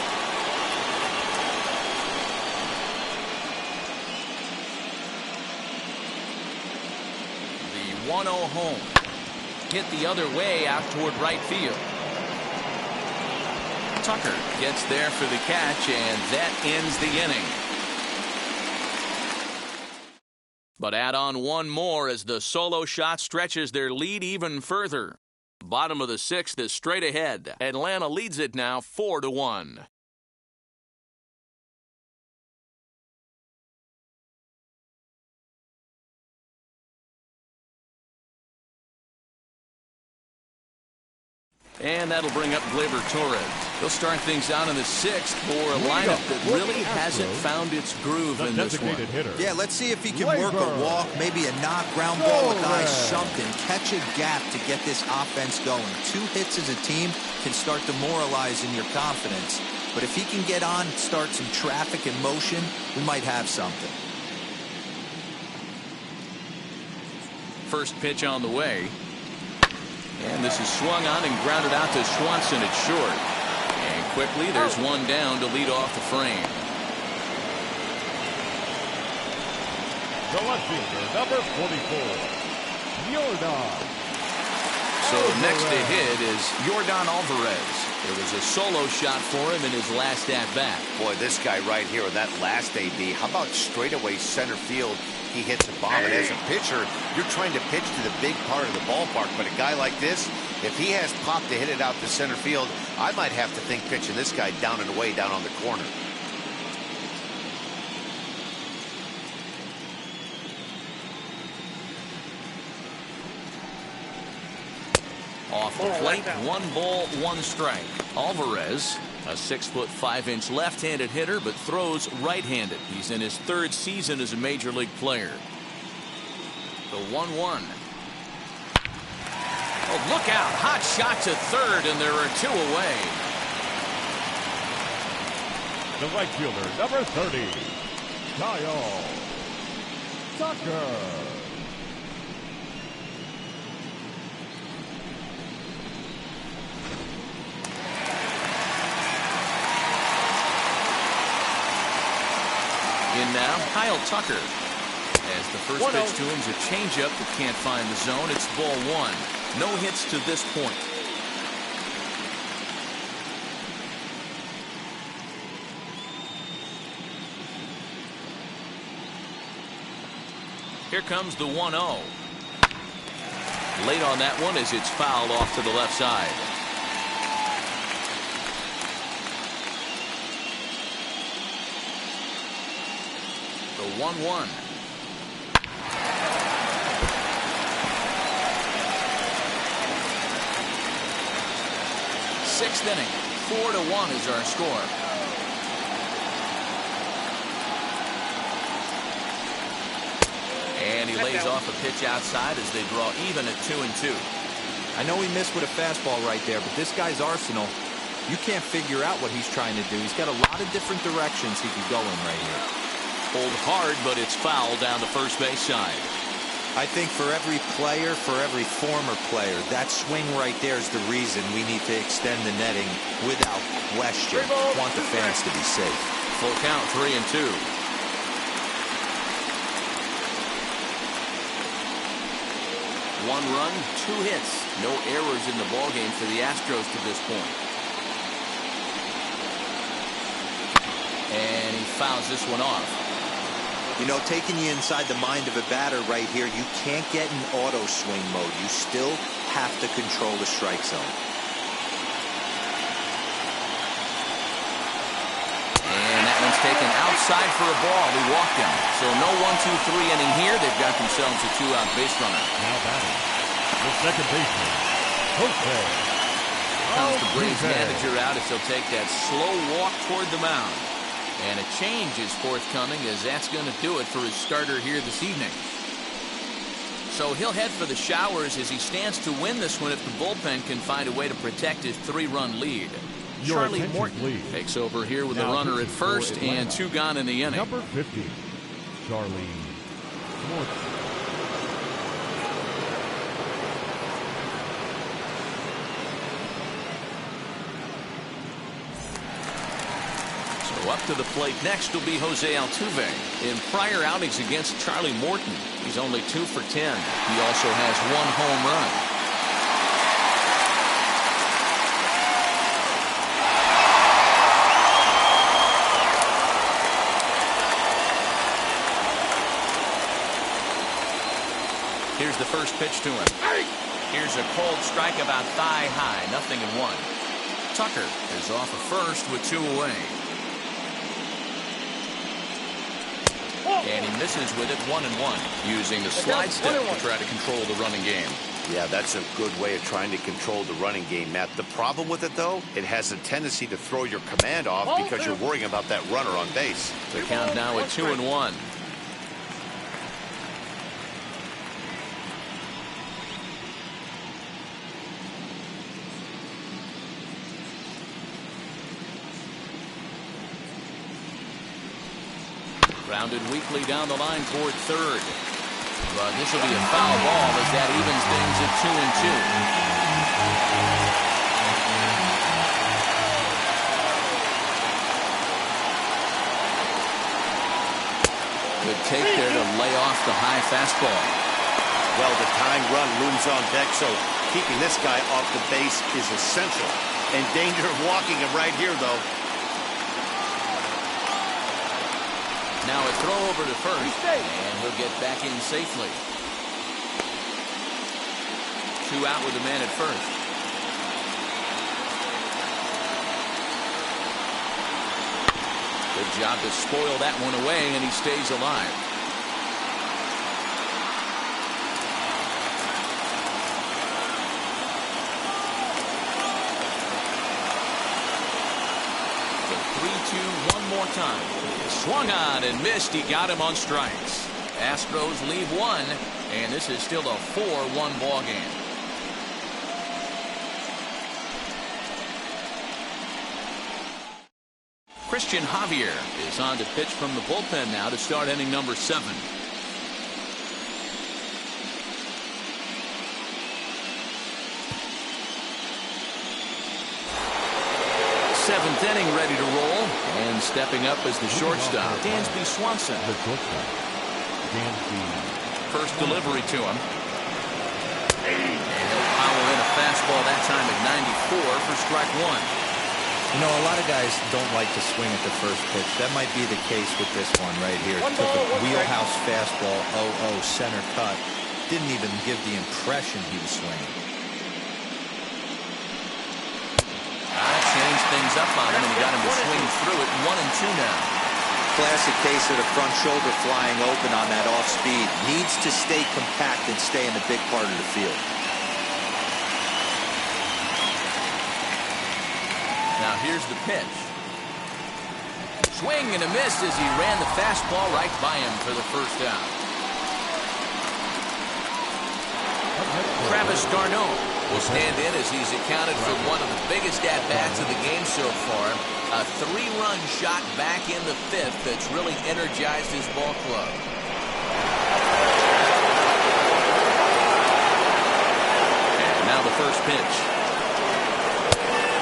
The 1-0 home. Hit the other way out toward right field. Tucker gets there for the catch, and that ends the inning. But add on one more as the solo shot stretches their lead even further. Bottom of the 6th is straight ahead. Atlanta leads it now 4-1. And that'll bring up Gleyber Torres. He'll start things out in the 6th for a lineup that really hasn't found its groove in this one. Yeah, let's see if he can work a walk, maybe a knock, ground ball, a guy, something. Catch a gap to get this offense going. 2 hits as a team can start demoralizing your confidence. But if he can get on, start some traffic in motion, we might have something. First pitch on the way. And this is swung on and grounded out to Swanson at short. And quickly, there's one down to lead off the frame. The left fielder, number 44, Yordan. So next to hit is Yordan Alvarez. It was a solo shot for him in his last at-bat. Boy, this guy right here with that last AB, how about straightaway center field? He hits a bomb, and as a pitcher, you're trying to pitch to the big part of the ballpark, but a guy like this, if he has pop to hit it out to center field, I might have to think pitching this guy down and away down on the corner. Off the plate, 1 ball, 1 strike. Alvarez, a 6'5" left-handed hitter, but throws right-handed. He's in his 3rd season as a major league player. The 1-1. Oh, look out. Hot shot to 3rd, and there are 2 away. The right fielder, number 30, Kyle Tucker. In now, Kyle Tucker. As the first pitch to him is a changeup that can't find the zone. It's ball 1. No hits to this point. Here comes the 1-0. Late on that one as it's fouled off to the left side. The 1-1. 6th inning. 4-1 is our score. And he lays off a pitch outside as they draw even at 2-2. I know he missed with a fastball right there, but this guy's arsenal, you can't figure out what he's trying to do. He's got a lot of different directions he could go in right here. Pulled hard, but it's foul down the first base side. I think for every player, for every former player, that swing right there is the reason we need to extend the netting without question. Want the fans to be safe. Full count, 3-2. One run, 2 hits. No errors in the ballgame for the Astros to this point. And he fouls this one off. You know, taking you inside the mind of a batter right here, you can't get in auto swing mode. You still have to control the strike zone. And that one's taken outside for a ball. He walked him. So no 1-2-3 inning here. They've got themselves a 2-out base runner. Now batting, the second baseman, Jose comes the Braves manager out as he'll take that slow walk toward the mound. And a change is forthcoming, as that's going to do it for his starter here this evening. So he'll head for the showers as he stands to win this one if the bullpen can find a way to protect his 3-run lead. Charlie Morton takes over here with a runner at first and 2 gone in the inning. Number 50, Charlie Morton. Up to the plate next will be Jose Altuve. In prior outings against Charlie Morton, he's only 2 for 10. He also has 1 home run. Here's the first pitch to him. Here's a cold strike about thigh high, 0-1. Tucker is off of first with 2 away. And he misses with it, 1-1, using the slide step to try to control the running game. Yeah, that's a good way of trying to control the running game, Matt. The problem with it, though, it has a tendency to throw your command off because you're worrying about that runner on base. The count now at 2-1. Grounded weakly down the line toward third. But this will be a foul ball as that evens things at 2-2. Good take there to lay off the high fastball. Well, the tying run looms on deck, so keeping this guy off the base is essential. In danger of walking him right here, though. Now a throw over to first, and he'll get back in safely. 2 out with the man at first. Good job to spoil that one away, and he stays alive. The 3-2 one more time. Swung on and missed. He got him on strikes. Astros leave 1, and this is still a 4-1 ball game. Christian Javier is on to pitch from the bullpen now to start inning number 7. 7th inning ready to roll, and stepping up as the shortstop, Dansby Swanson. The shortstop, Dansby. First delivery to him. And he'll power in a fastball that time at 94 for strike 1. You know, a lot of guys don't like to swing at the first pitch. That might be the case with this one right here. Took a wheelhouse fastball, 0-0 center cut. Didn't even give the impression he was swinging. Changed things up on him, and he got him to swing through it. 1-2 now. Classic case of the front shoulder flying open on that off speed. Needs to stay compact and stay in the big part of the field. Now here's the pitch. Swing and a miss as he ran the fastball right by him for the first out. Travis d'Arnaud will stand in as he's accounted for one of the biggest at-bats of the game so far. A 3-run shot back in the 5th that's really energized his ball club. And now the first pitch.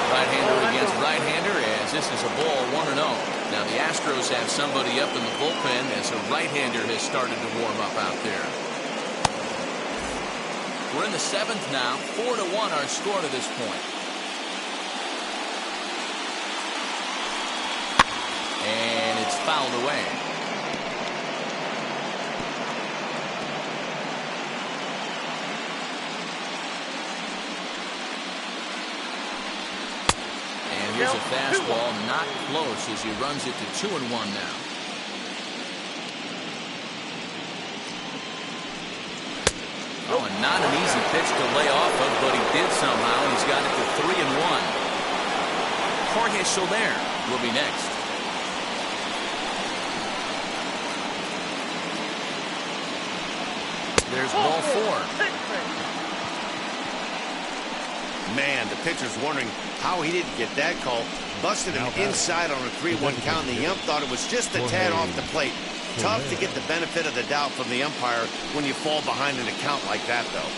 Right-hander against right-hander, as this is a ball 1-0. Now the Astros have somebody up in the bullpen as a right-hander has started to warm up out there. We're in the 7th now. 4-1 our score to this point. And it's fouled away. And here's a fastball not close as he runs it to 2-1 now. Oh, and not an easy pitch to lay off of, but he did somehow. He's got it to 3-1. Jorge Soler will be next. There's ball 4. Man, the pitcher's wondering how he didn't get that call. Busted him inside on a 3-1 count, and the ump thought it was just a tad off the plate. Tough to get the benefit of the doubt from the umpire when you fall behind an account like that, though.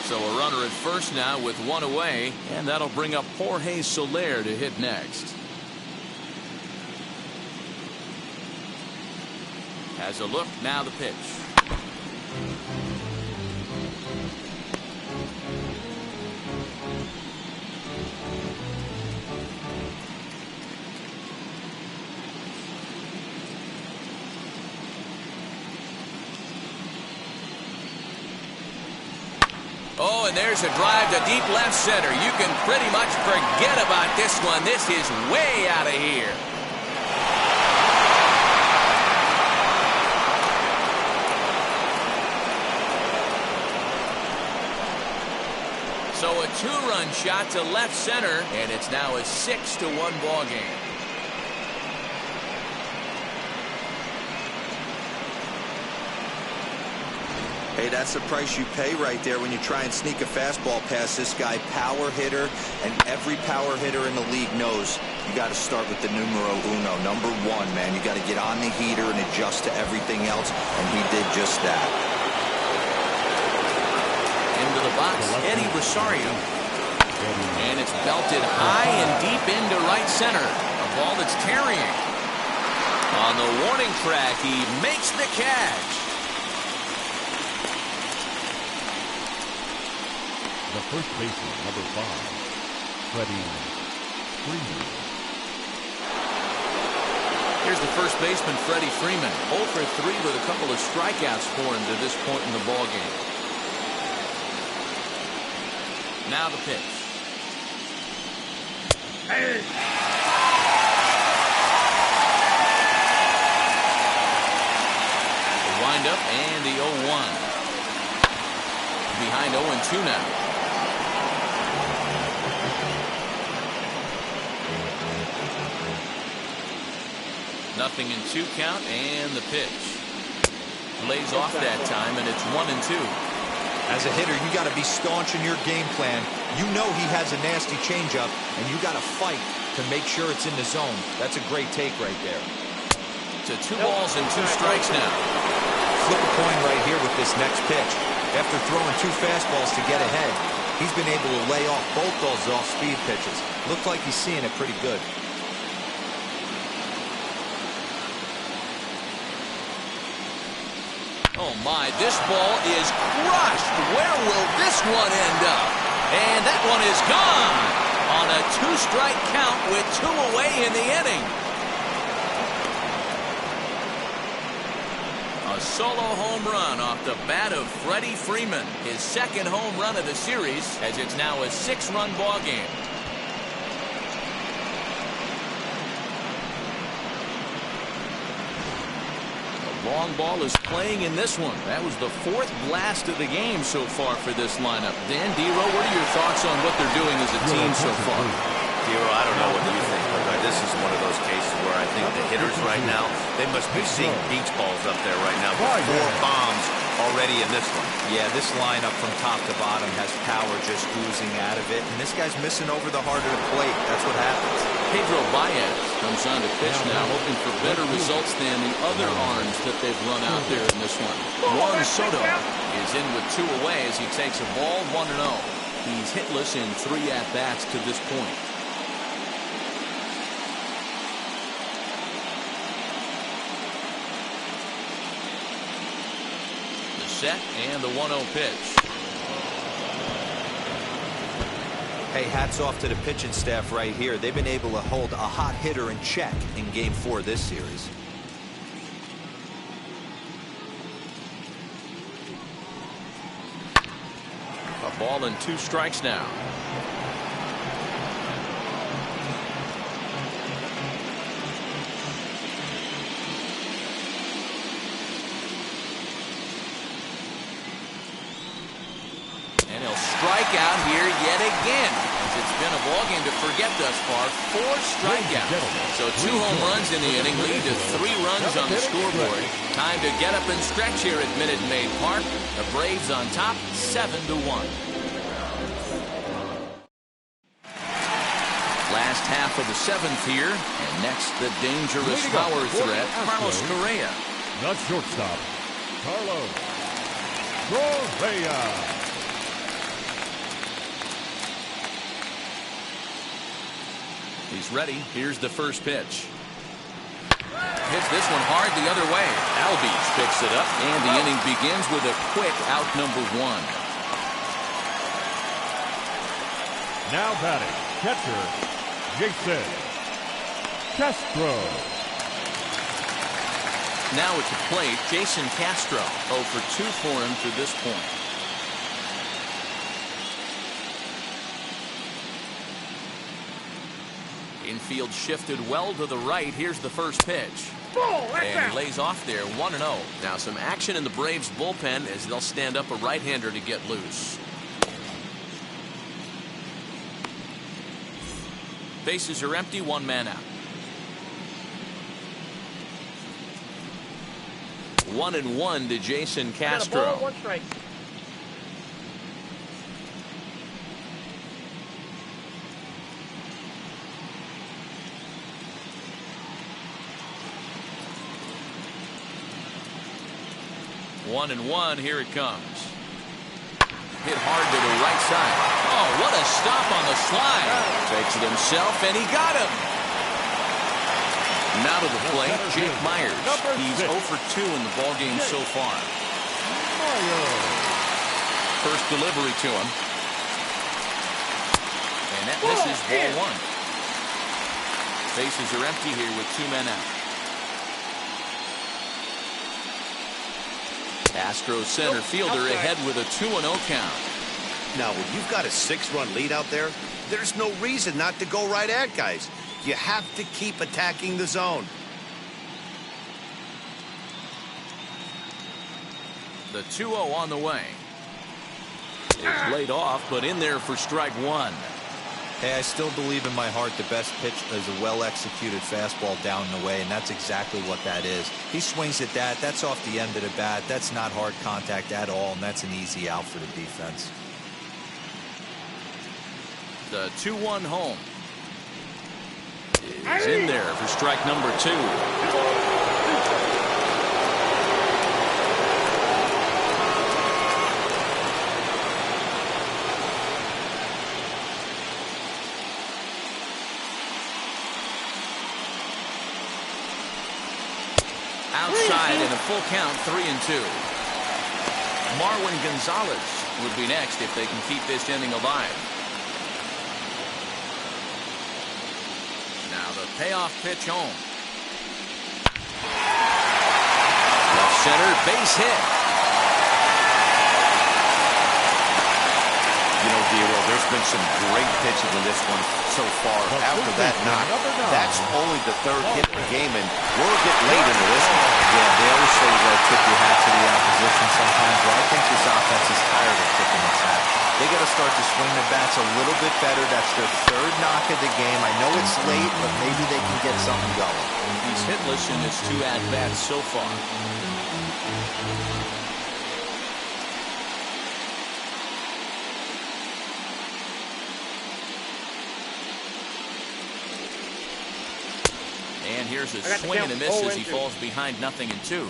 So a runner at first now with 1 away, and that'll bring up Jorge Soler to hit next. Has a look, now the pitch. Oh, and there's a drive to deep left center. You can pretty much forget about this one. This is way out of here. So a 2-run shot to left center, and it's now a 6-1 ball game. Hey, that's the price you pay right there when you try and sneak a fastball past this guy. Power hitter, and every power hitter in the league knows you got to start with the numero uno, number 1, man. You got to get on the heater and adjust to everything else, and he did just that. Into the box, Eddie Rosario. And it's belted high and deep into right center. A ball that's carrying. On the warning track, he makes the catch. The first baseman, number 5, Freddie Freeman. Here's the first baseman, Freddie Freeman. 0 for 3 with a couple of strikeouts for him to this point in the ball game. Now the pitch. Hey. The windup and the 0-1. Behind 0-2 now. Nothing in 2 count, and the pitch. Lays off that time, and it's 1-2. As a hitter, you got to be staunch in your game plan. You know he has a nasty changeup, and you got to fight to make sure it's in the zone. That's a great take right there. To 2 balls and 2 strikes now. Flip a coin right here with this next pitch. After throwing 2 fastballs to get ahead, he's been able to lay off both those off-speed pitches. Looks like he's seeing it pretty good. Oh my, this ball is crushed. Where will this one end up? And that one is gone on a 2-strike count with 2 away in the inning. A solo home run off the bat of Freddie Freeman. His 2nd home run of the series, as it's now a 6-run ball game. Long ball is playing in this one. That was the 4th blast of the game so far for this lineup. Dan Dero, what are your thoughts on what they're doing as a team so far? Dero, I don't know what you think, but this is one of those cases where I think the hitters right now, they must be seeing beach balls up there right now. 4 bombs already in this one. Yeah, this lineup from top to bottom has power just oozing out of it, and this guy's missing over the heart of the plate. That's what happens. Pedro Baez comes on to pitch now, hoping for better results than the other arms that they've run out there in this one. Juan Soto is in with 2 away as he takes a ball 1-0. He's hitless in 3 at-bats to this point. The set and the 1-0 pitch. Hey, hats off to the pitching staff right here. They've been able to hold a hot hitter in check in Game 4 of this series. A ball and 2 strikes now. And he'll strike out here yet again. as it's been a ballgame to forget thus far. 4 strikeouts. So 2 home runs in the inning lead to 3 runs on the scoreboard. Time to get up and stretch here at Minute Maid Park. The Braves on top 7-1. Last half of the 7th here. And next, the dangerous power threat, Carlos Correa. The shortstop, Carlos Correa. He's ready. Here's the first pitch. Hits this one hard the other way. Albies picks it up, and the inning begins with a quick out number 1. Now batting, catcher, Jason Castro. Now at the plate, Jason Castro. 0 for 2 for him to this point. Infield shifted well to the right. Here's the first pitch. And he lays off there, 1-0. Now some action in the Braves bullpen as they'll stand up a right-hander to get loose. Bases are empty, 1 man out. 1-1 to Jason Castro. 1 strike. One and one, here it comes. Hit hard to the right side. Oh, what a stop on the slide. Takes it himself, and he got him. Now to the plate, Jake Myers. He's 0 for 2 in the ballgame so far. First delivery to him. And that misses ball 1. Bases are empty here with 2 men out. Astros center fielder ahead with a 2-0 count. Now, when you've got a 6-run lead out there, there's no reason not to go right at guys. You have to keep attacking the zone. The 2-0 on the way. It's laid off, but in there for strike 1. Hey, I still believe in my heart the best pitch is a well-executed fastball down and away, and that's exactly what that is. He swings at that. That's off the end of the bat. That's not hard contact at all, and that's an easy out for the defense. The 2-1 home is in there for strike number 2. Outside in a full count, 3-2. Marwin Gonzalez would be next if they can keep this inning alive. Now the payoff pitch home. Left center, base hit. You know, D'Lo, there's been some great pitching in this one so far. After that knock, that's only the 3rd hit of the game, and we're getting late into this one. Yeah, they always say you gotta tip your hat to the opposition sometimes, but I think this offense is tired of tipping its hat. They got to start to swing the bats a little bit better. That's their 3rd knock of the game. I know it's late, but maybe they can get something going. He's hitless in his 2 at-bats so far. And here's a swing and a miss as he falls behind 0-2.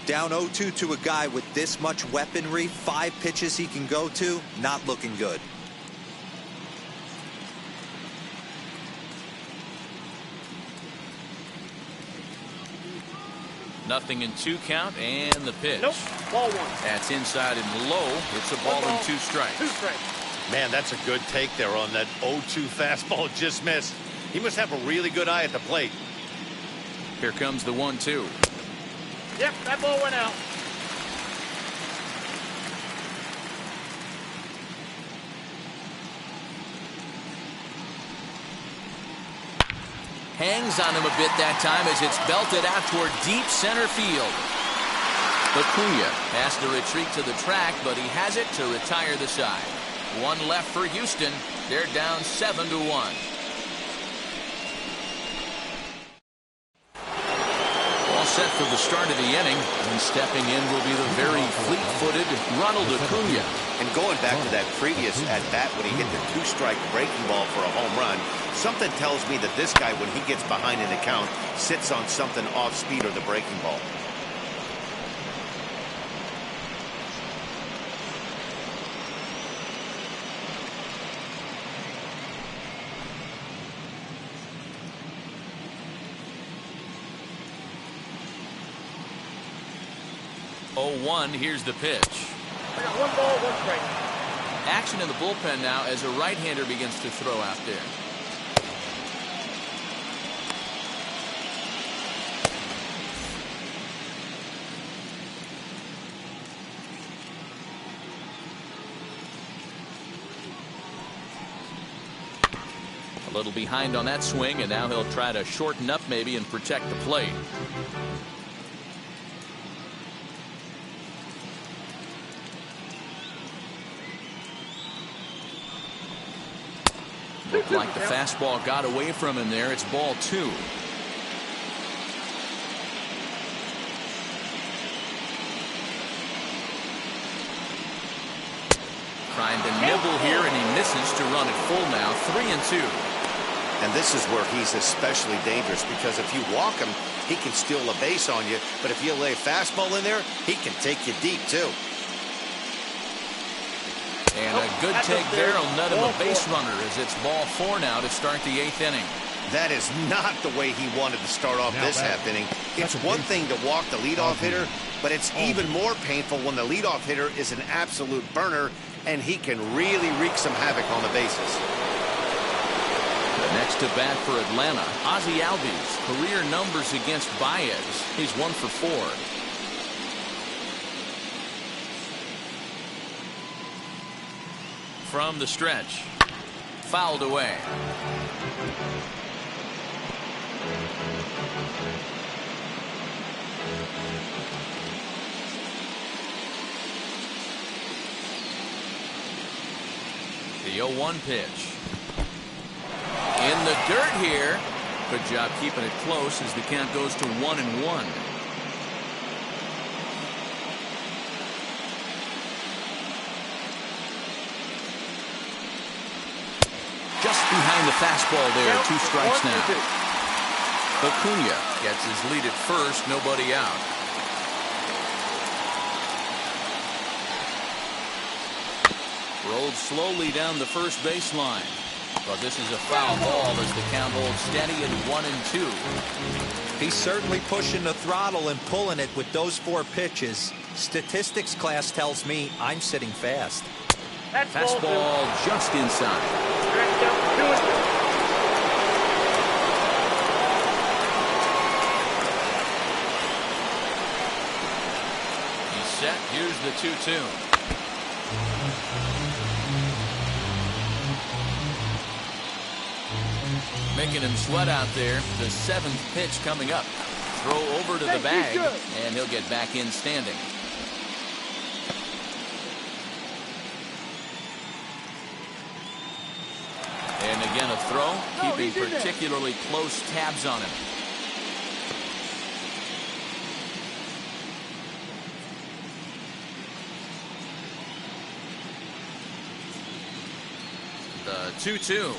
Down 0-2 to a guy with this much weaponry, 5 pitches he can go to, not looking good. Nothing in 2 count, and the pitch. Nope, ball 1. That's inside and low. It's a ball and 2 strikes. 2 strikes. Man, that's a good take there on that 0-2 fastball just missed. He must have a really good eye at the plate. Here comes the 1-2. Yep, that ball went out. Hangs on him a bit that time as it's belted out toward deep center field. Acuna has to retreat to the track, but he has it to retire the side. 1 left for Houston. They're down 7-1. All set for the start of the inning, and stepping in will be the very fleet-footed Ronald Acuna. And going back to that previous at-bat when he hit the two-strike breaking ball for a home run, something tells me that this guy, when he gets behind an account, sits on something off-speed or the breaking ball. Here's the pitch. I got 1 ball, 1 strike. Action in the bullpen now as a right-hander begins to throw out there. A little behind on that swing, and now he'll try to shorten up maybe and protect the plate. Looked like the fastball got away from him there. It's ball 2. Trying to nibble here, and he misses to run it full now. 3-2. And this is where he's especially dangerous, because if you walk him, he can steal a base on you. But if you lay a fastball in there, he can take you deep, too. And a good take there will net him a base runner as it's ball 4 now to start the 8th inning. That is not the way he wanted to start off this half inning. It's one thing to walk the leadoff hitter, but it's even more painful when the leadoff hitter is an absolute burner, and he can really wreak some havoc on the bases. Next to bat for Atlanta, Ozzie Albies. Career numbers against Baez. He's 1 for 4. From the stretch, fouled away. The 0-1 pitch. In the dirt here. Good job keeping it close as the count goes to 1-1. Just behind the fastball there. 2 strikes now. Acuna gets his lead at first. Nobody out. Rolled slowly down the first baseline. But this is a foul ball as the count holds steady at 1-2. He's certainly pushing the throttle and pulling it with those 4 pitches. Statistics class tells me I'm sitting fast. Fastball just inside. He's set. Here's the 2-2. Making him sweat out there. The 7th pitch coming up. Throw over to the bag, and he'll get back in standing. And again a throw, keeping particularly close tabs on him. The 2-2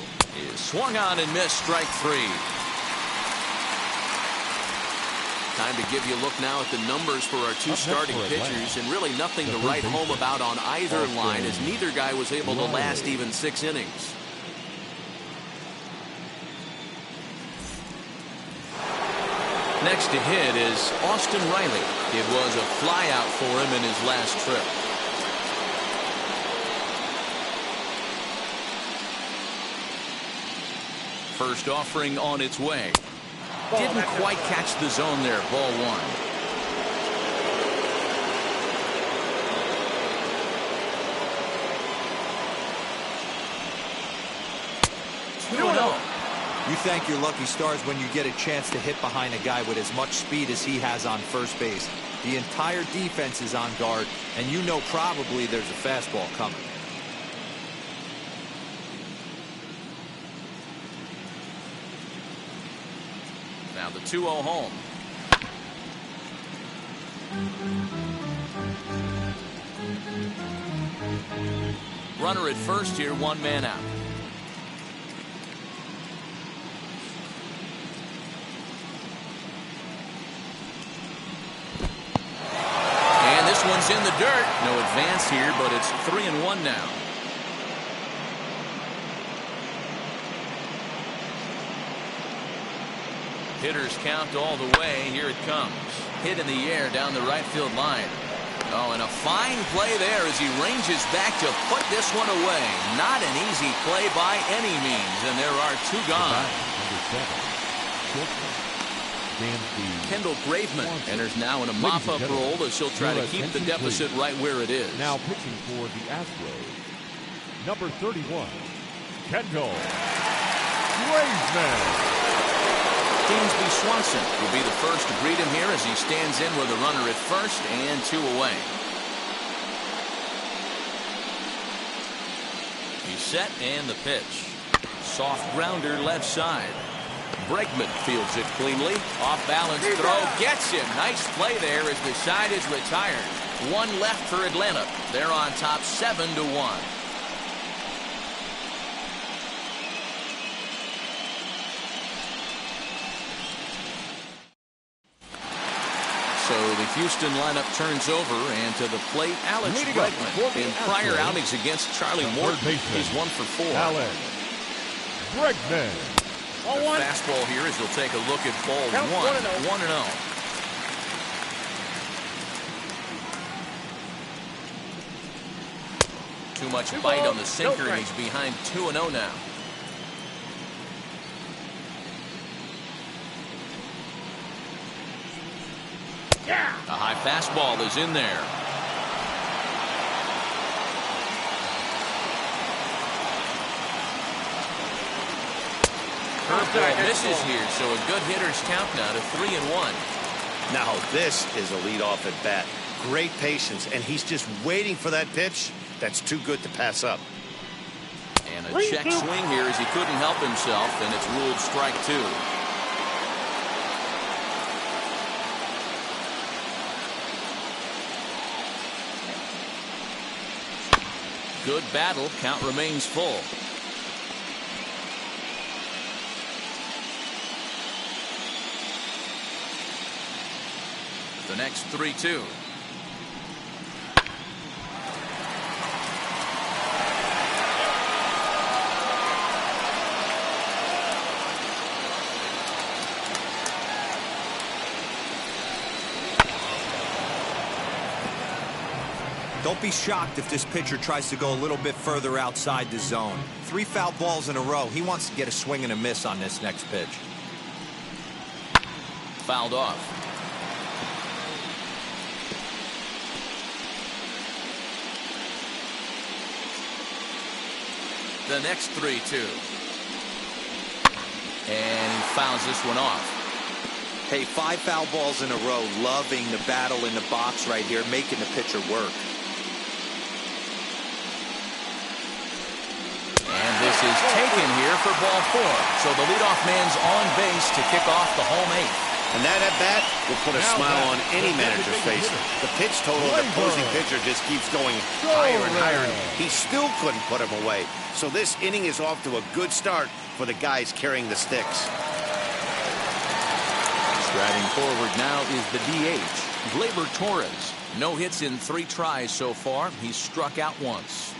is swung on and missed, strike 3. Time to give you a look now at the numbers for our 2 starting pitchers, and really nothing to write home about on either line, as neither guy was able to last even 6 innings. Next to hit is Austin Riley. It was a flyout for him in his last trip. First offering on its way. Didn't quite catch the zone there. Ball 1. You thank your lucky stars when you get a chance to hit behind a guy with as much speed as he has on first base. The entire defense is on guard, and you know probably there's a fastball coming. Now the 2-0 home. Runner at first here, 1 man out. And this one's in the dirt. No advance here, but it's 3-1 now. Hitters count all the way. Here it comes. Hit in the air down the right field line. Oh, and a fine play there as he ranges back to put this one away. Not an easy play by any means, and there are 2 gone. Kendall Graveman enters now in a mop-up role as he'll try to keep the deficit right where it is. Now pitching for the Astros, number 31, Kendall Graveman. Kingsby Swanson will be the first to greet him here as he stands in with a runner at first and 2 away. He's set and the pitch. Soft grounder left side. Bregman fields it cleanly. Off balance throw gets him. Nice play there as the side is retired. 1 left for Atlanta. They're on top 7-1. So the Houston lineup turns over, and to the plate, Alex Bregman. In prior outings against Charlie Morton, he's 1 for 4. Alex Bregman. The fastball here as he'll take a look at ball 1. 1-0. Too much bite on the sinker, and he's behind 2-0 now. A high fastball is in there. Curveball misses here, so a good hitter's count now to 3-1. Now this is a leadoff at bat. Great patience, and he's just waiting for that pitch. That's too good to pass up. And a check swing here as he couldn't help himself, and it's ruled strike 2. Good battle. Count remains full. The next 3-2. Don't be shocked if this pitcher tries to go a little bit further outside the zone. 3 foul balls in a row. He wants to get a swing and a miss on this next pitch. Fouled off. The next 3-2. And he fouls this one off. Hey, 5 foul balls in a row. Loving the battle in the box right here, making the pitcher work. And this is taken here for ball 4. So the leadoff man's on base to kick off the home 8th. And that at bat will put a smile on any manager's face. The pitch total of the opposing pitcher just keeps going higher and higher. He still couldn't put him away. So this inning is off to a good start for the guys carrying the sticks. Striding forward now is the DH, Gleyber Torres. No hits in 3 tries so far. He's struck out once.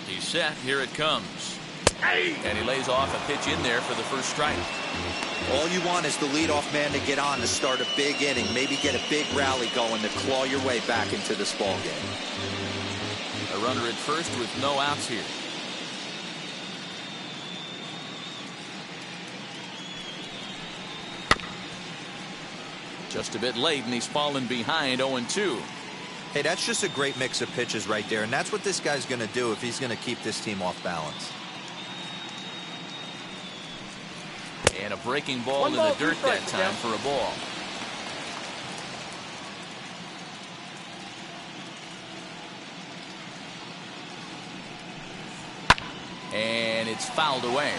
He's set. Here it comes. And he lays off a pitch in there for the first strike. All you want is the leadoff man to get on to start a big inning, maybe get a big rally going to claw your way back into this ball game. A runner at first with no outs here. Just a bit late, and he's fallen behind 0-2. Hey, that's just a great mix of pitches right there, and that's what this guy's going to do if he's going to keep this team off balance. And a breaking ball in the dirt that time for a ball. And it's It's fouled away.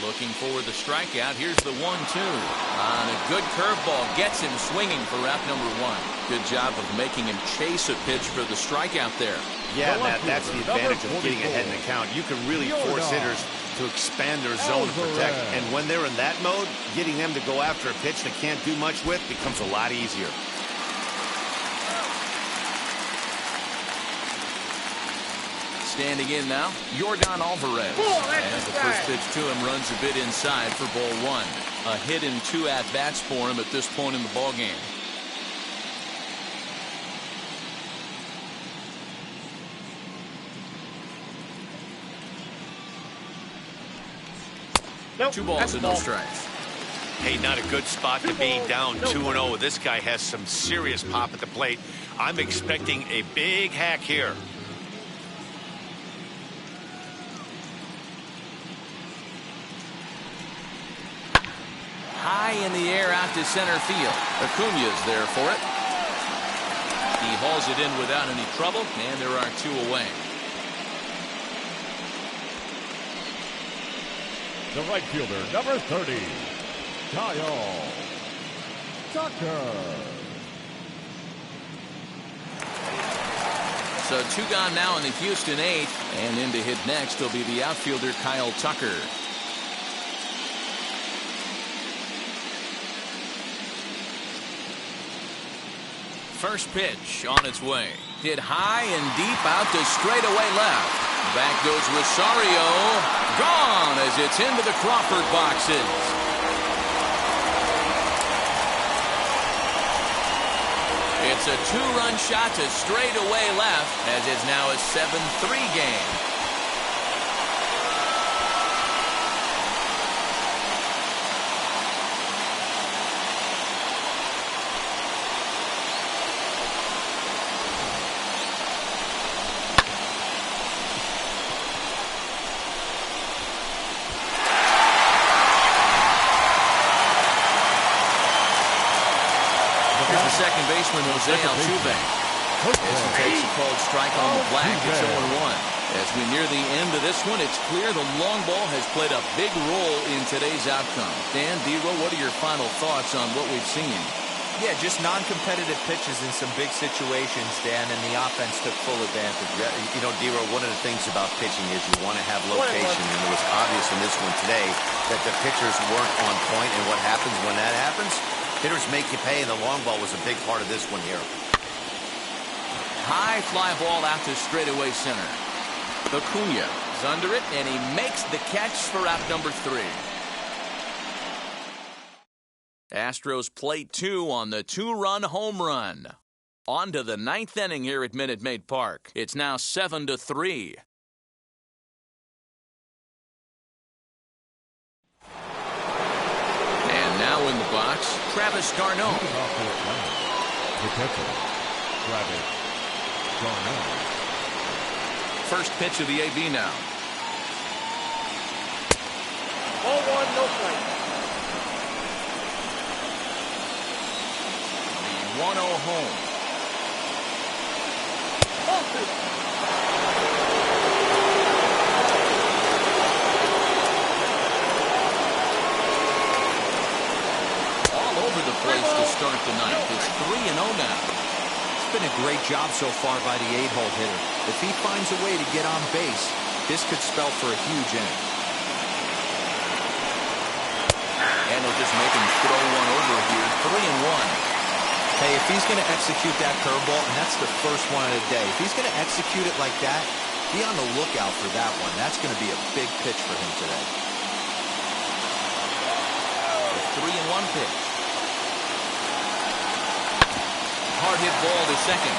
Looking for the strikeout. Here's the 1-2. On a good curveball. Gets him swinging for out number 1. Good job of making him chase a pitch for the strikeout there. Yeah, Matt, that's the advantage of getting ahead in the count. You can really force hitters to expand their zone and protect. And when they're in that mode, getting them to go after a pitch they can't do much with becomes a lot easier. Standing in now, Yordan Alvarez. And the first pitch to him runs a bit inside for ball 1. A hit and 2 at-bats for him at this point in the ballgame. Nope, 2 balls and no strikes. Hey, not a good spot to be, down 2-0. This guy has some serious pop at the plate. I'm expecting a big hack here. High in the air out to center field. Acuña's there for it. He hauls it in without any trouble, and there are 2 away. The right fielder, number 30, Kyle Tucker. So 2 gone now in the Houston 8th, and in to hit next will be the outfielder Kyle Tucker. First pitch on its way. Hit high and deep out to straightaway left. Back goes Rosario. Gone as it's into the Crawford boxes. It's a 2-run shot to straightaway left as it's now a 7-3 game. Second baseman Jose Altuve. As he takes a called strike on the black, it's 0-1. As we near the end of this one, it's clear the long ball has played a big role in today's outcome. Dan, Dero, what are your final thoughts on what we've seen? Yeah, just non-competitive pitches in some big situations, Dan, and the offense took full advantage. You know, Dero, one of the things about pitching is you want to have location, and it was obvious in this one today that the pitchers weren't on point, and what happens when that happens? Hitters make you pay, and the long ball was a big part of this one here. High fly ball out to straightaway center. Acuña is under it, and he makes the catch for out number 3. Astros plate 2 on the 2-run home run. On to the 9th inning here at Minute Maid Park. It's now 7-3. And now in the box, Travis d'Arnaud. Travis d'Arnaud. First pitch of the AB now. Ball 1, no strike. The 1-0 home. All over the place to start the ninth. It's 3-0 now. It's been a great job so far by the 8-hole hitter. If he finds a way to get on base, this could spell for a huge inning. And he'll just make him throw one over here. 3-1. Hey, if he's going to execute that curveball, and that's the first one of the day, if he's going to execute it like that, be on the lookout for that one. That's going to be a big pitch for him today. The 3-1 pitch. Hard hit ball to second.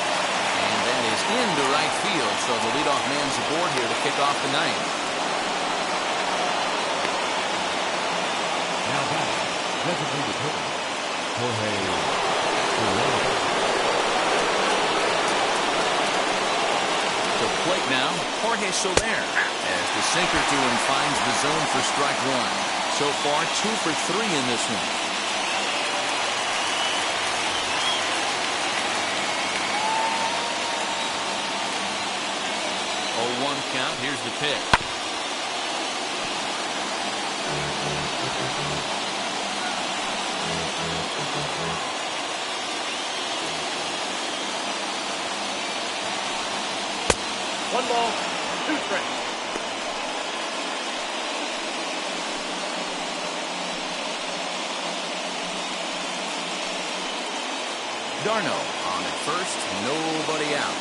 And that is into right field, so the leadoff man's aboard here to kick off the ninth. Now back, designated hitter, Jorge. To plate now, Jorge Soler, as the sinker to him finds the zone for strike 1. So far, 2 for 3 in this one. count. Here's the pitch. One ball, two strikes. Darno on at first, nobody out.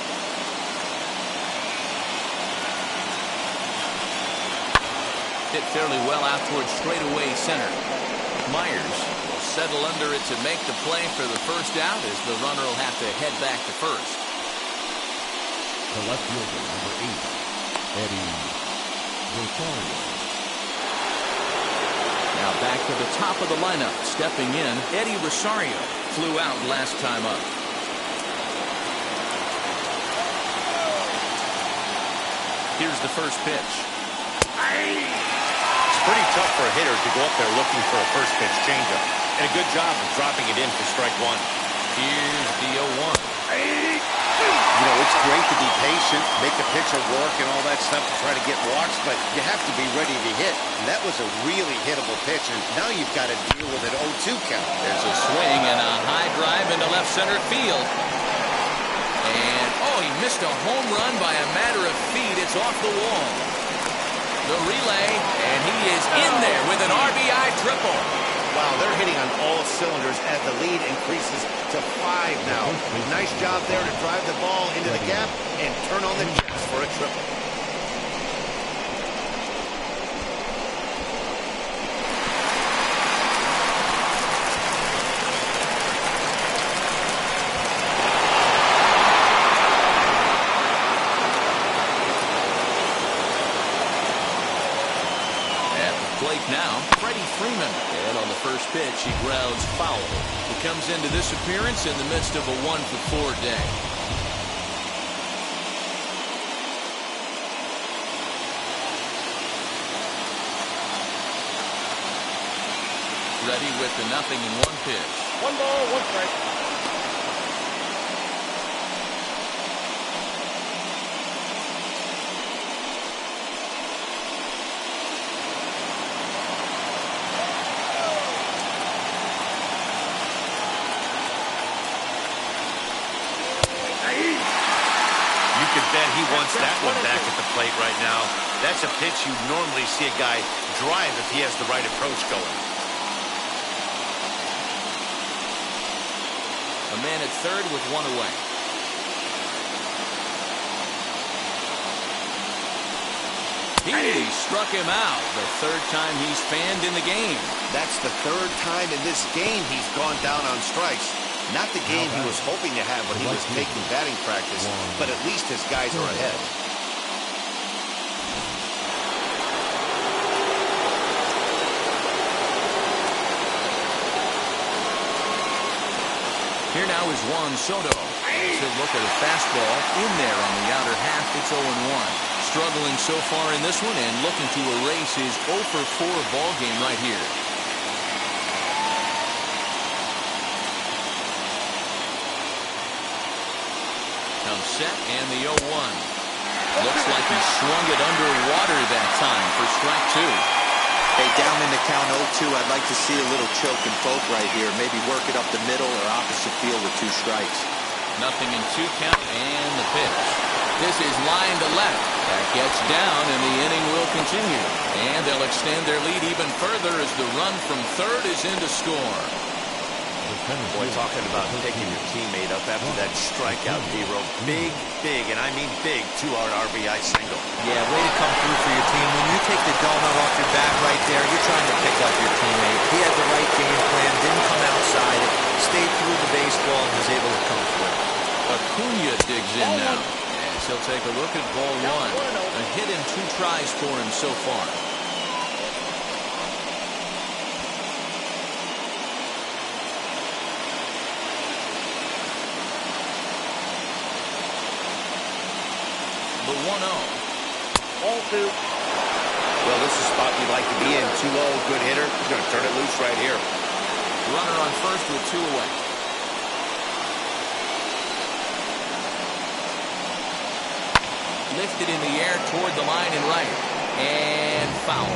Hit fairly well out towards straightaway center. Myers will settle under it to make the play for the first out, as the runner will have to head back to first. The left fielder, number 8, Eddie Rosario. Now back to the top of the lineup. Stepping in, Eddie Rosario flew out last time up. Here's the first pitch. It's pretty tough for a hitter to go up there looking for a first pitch changeup. And a good job of dropping it in for strike one. Here's the 0-1. You know, it's great to be patient, make the pitcher work and all that stuff to try to get walks, but you have to be ready to hit. And that was a really hittable pitch, and now you've got to deal with an 0-2 count. There's a swing and a high drive into left center field. And, oh, he missed a home run by a matter of feet. It's off the wall. The relay, and he is in there with an RBI triple. Wow, they're hitting on all cylinders as the lead increases to 5 now. Nice job there to drive the ball into the gap and turn on the jets for a triple. Now, Freddie Freeman. And on the first pitch, he grounds foul. He comes into this appearance in the midst of a 1-for-4 day. Ready with the 0-1 pitch. One ball, one strike. He wants that one back at the plate right now. That's a pitch you normally see a guy drive if he has the right approach going. A man at third with one away. He struck him out. The third time he's fanned in the game. That's the third time in this game he's gone down on strikes. Not the game he was hoping to have when he was taking batting practice, but at least his guys are ahead. Here now is Juan Soto. To look at a fastball in there on the outer half. It's 0-1. Struggling so far in this one and looking to erase his 0-for-4 ball game right here. Set and the 0-1. Looks like he swung it underwater that time for strike two. Hey, down in the count 0-2, I'd like to see a little choke and poke right here. Maybe work it up the middle or opposite field with 2 strikes. 0-2 count and the pitch. This is line to left. That gets down and the inning will continue. And they'll extend their lead even further as the run from third is in to score. Boy, talking about picking your teammate up after that strikeout, D-Row. Big, and I mean big, 2-out RBI single. Yeah, way to come through for your team. When you take the donut off your back right there, you're trying to pick up your teammate. He had the right game plan, didn't come outside it, stayed through the baseball, and was able to come through. Acuna digs in now. As he'll take a look at ball one. A hit in 2 tries for him so far. The 1-0. Ball 2. Well, this is a spot you'd like to be in. 2-0, good hitter. He's going to turn it loose right here. Runner on first with 2 away. Lifted in the air toward the line and right. And foul.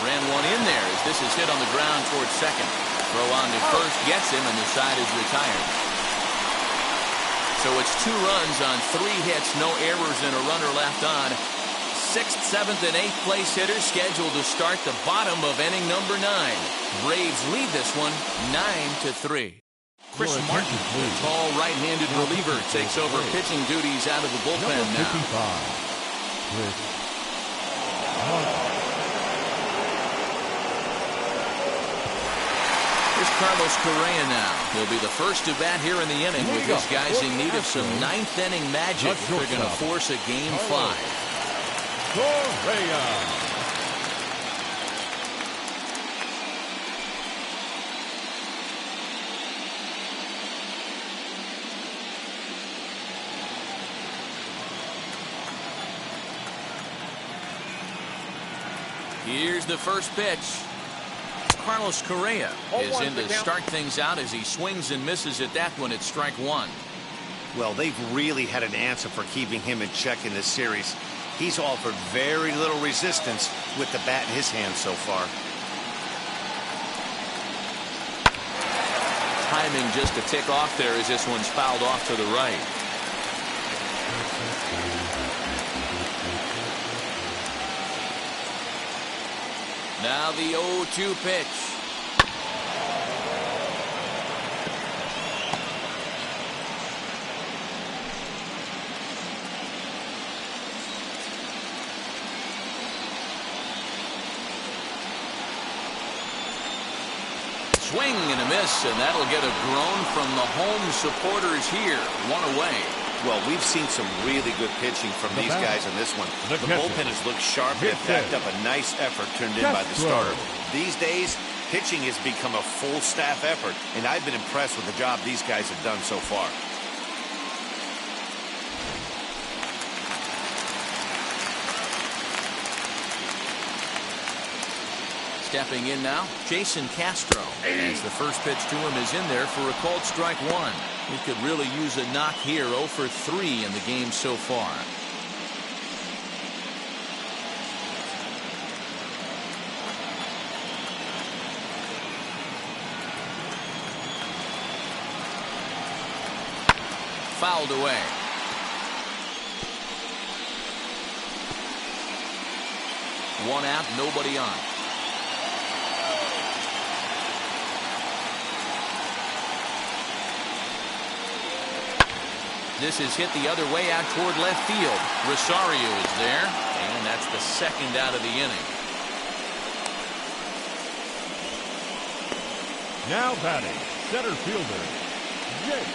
Ran one in there as this is hit on the ground towards second. Throw on to first, gets him, and the side is retired. So it's 2 runs on 3 hits, no errors, and a runner left on. 6th, 7th, and 8th place hitters scheduled to start the bottom of inning number 9. Braves lead this one 9-3. Chris Martin, the tall right-handed reliever, takes over pitching duties out of the bullpen now. Chris Martin. Here's Carlos Correa now. He'll be the first to bat here in the inning with his guys in need of some 9th inning magic. They're going to force a game 5. Correa. Here's the first pitch. Carlos Correa is in to start things out as he swings and misses at that one at strike 1. Well, they've really had an answer for keeping him in check in this series. He's offered very little resistance with the bat in his hand so far. Timing just a tick off there as this one's fouled off to the right. Now the 0-2 pitch. Swing and a miss, and that'll get a groan from the home supporters here. 1 away. Well, we've seen some really good pitching from these guys in this one. The bullpen has looked sharp and backed up a nice effort turned in by the starter. These days, pitching has become a full staff effort, and I've been impressed with the job these guys have done so far. Stepping in now, Jason Castro. As the first pitch to him is in there for a called strike 1. He could really use a knock here. 0 for 3 in the game so far. Fouled away. One out, nobody on. This is hit the other way out toward left field. Rosario is there, and that's the second out of the inning. Now batting, center fielder, Jake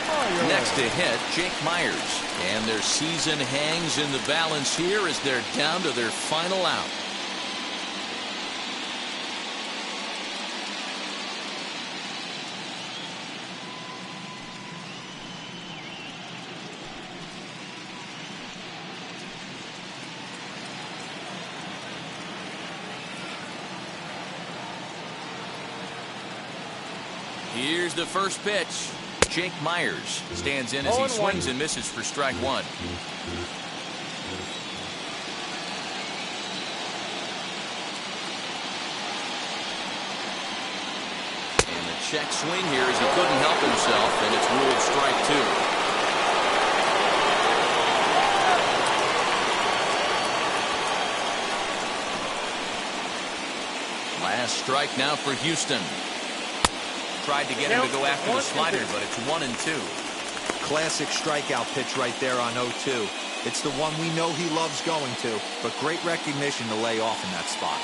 Myers. Next to hit, Jake Myers. And their season hangs in the balance here as they're down to their final out. Here's the first pitch. Jake Myers stands in as he swings and misses for strike 1. And the check swing here as he couldn't help himself, and it's ruled strike 2. Last strike now for Houston. Tried to get him to go after the slider, but it's 1-2. Classic strikeout pitch right there on 0-2. It's the one we know he loves going to, but great recognition to lay off in that spot.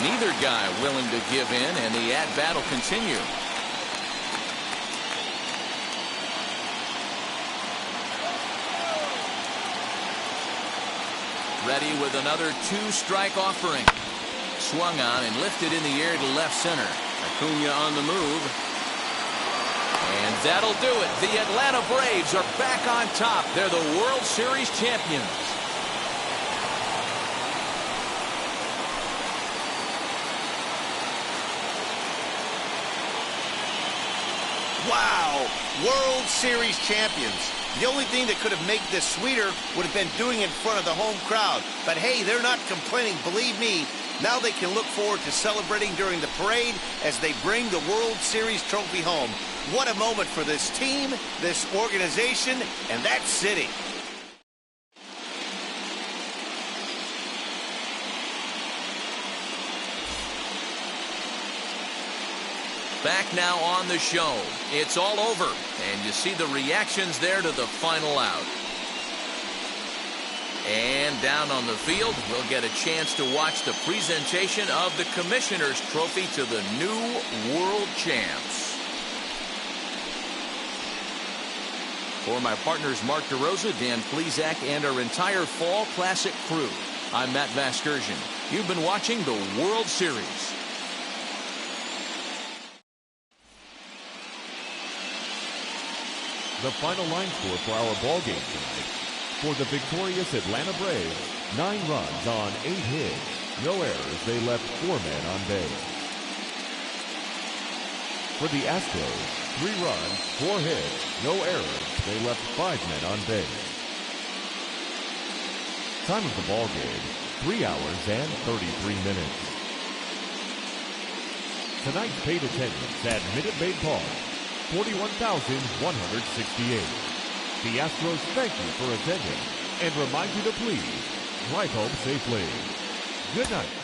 Neither guy willing to give in, and the at-bat will continue. Ready with another 2-strike offering. Swung on and lifted in the air to left center. Acuna on the move. And that'll do it. The Atlanta Braves are back on top. They're the World Series champions. Wow, World Series champions. The only thing that could have made this sweeter would have been doing it in front of the home crowd. But hey, they're not complaining, believe me. Now they can look forward to celebrating during the parade as they bring the World Series trophy home. What a moment for this team, this organization, and that city. Back now on the show. It's all over, and you see the reactions there to the final out. And down on the field, we'll get a chance to watch the presentation of the Commissioner's Trophy to the new world champs. For my partners Mark DeRosa, Dan Plesac, and our entire Fall Classic crew, I'm Matt Vasgersian. You've been watching the World Series. The final line score for our ball game tonight. For the victorious Atlanta Braves, 9 runs on 8 hits. No errors, they left 4 men on base. For the Astros, 3 runs, 4 hits, no errors, they left 5 men on base. Time of the ball game, 3 hours and 33 minutes. Tonight's paid attendance at Minute Maid Park, 41,168. The Astros thank you for attending and remind you to please drive home safely. Good night.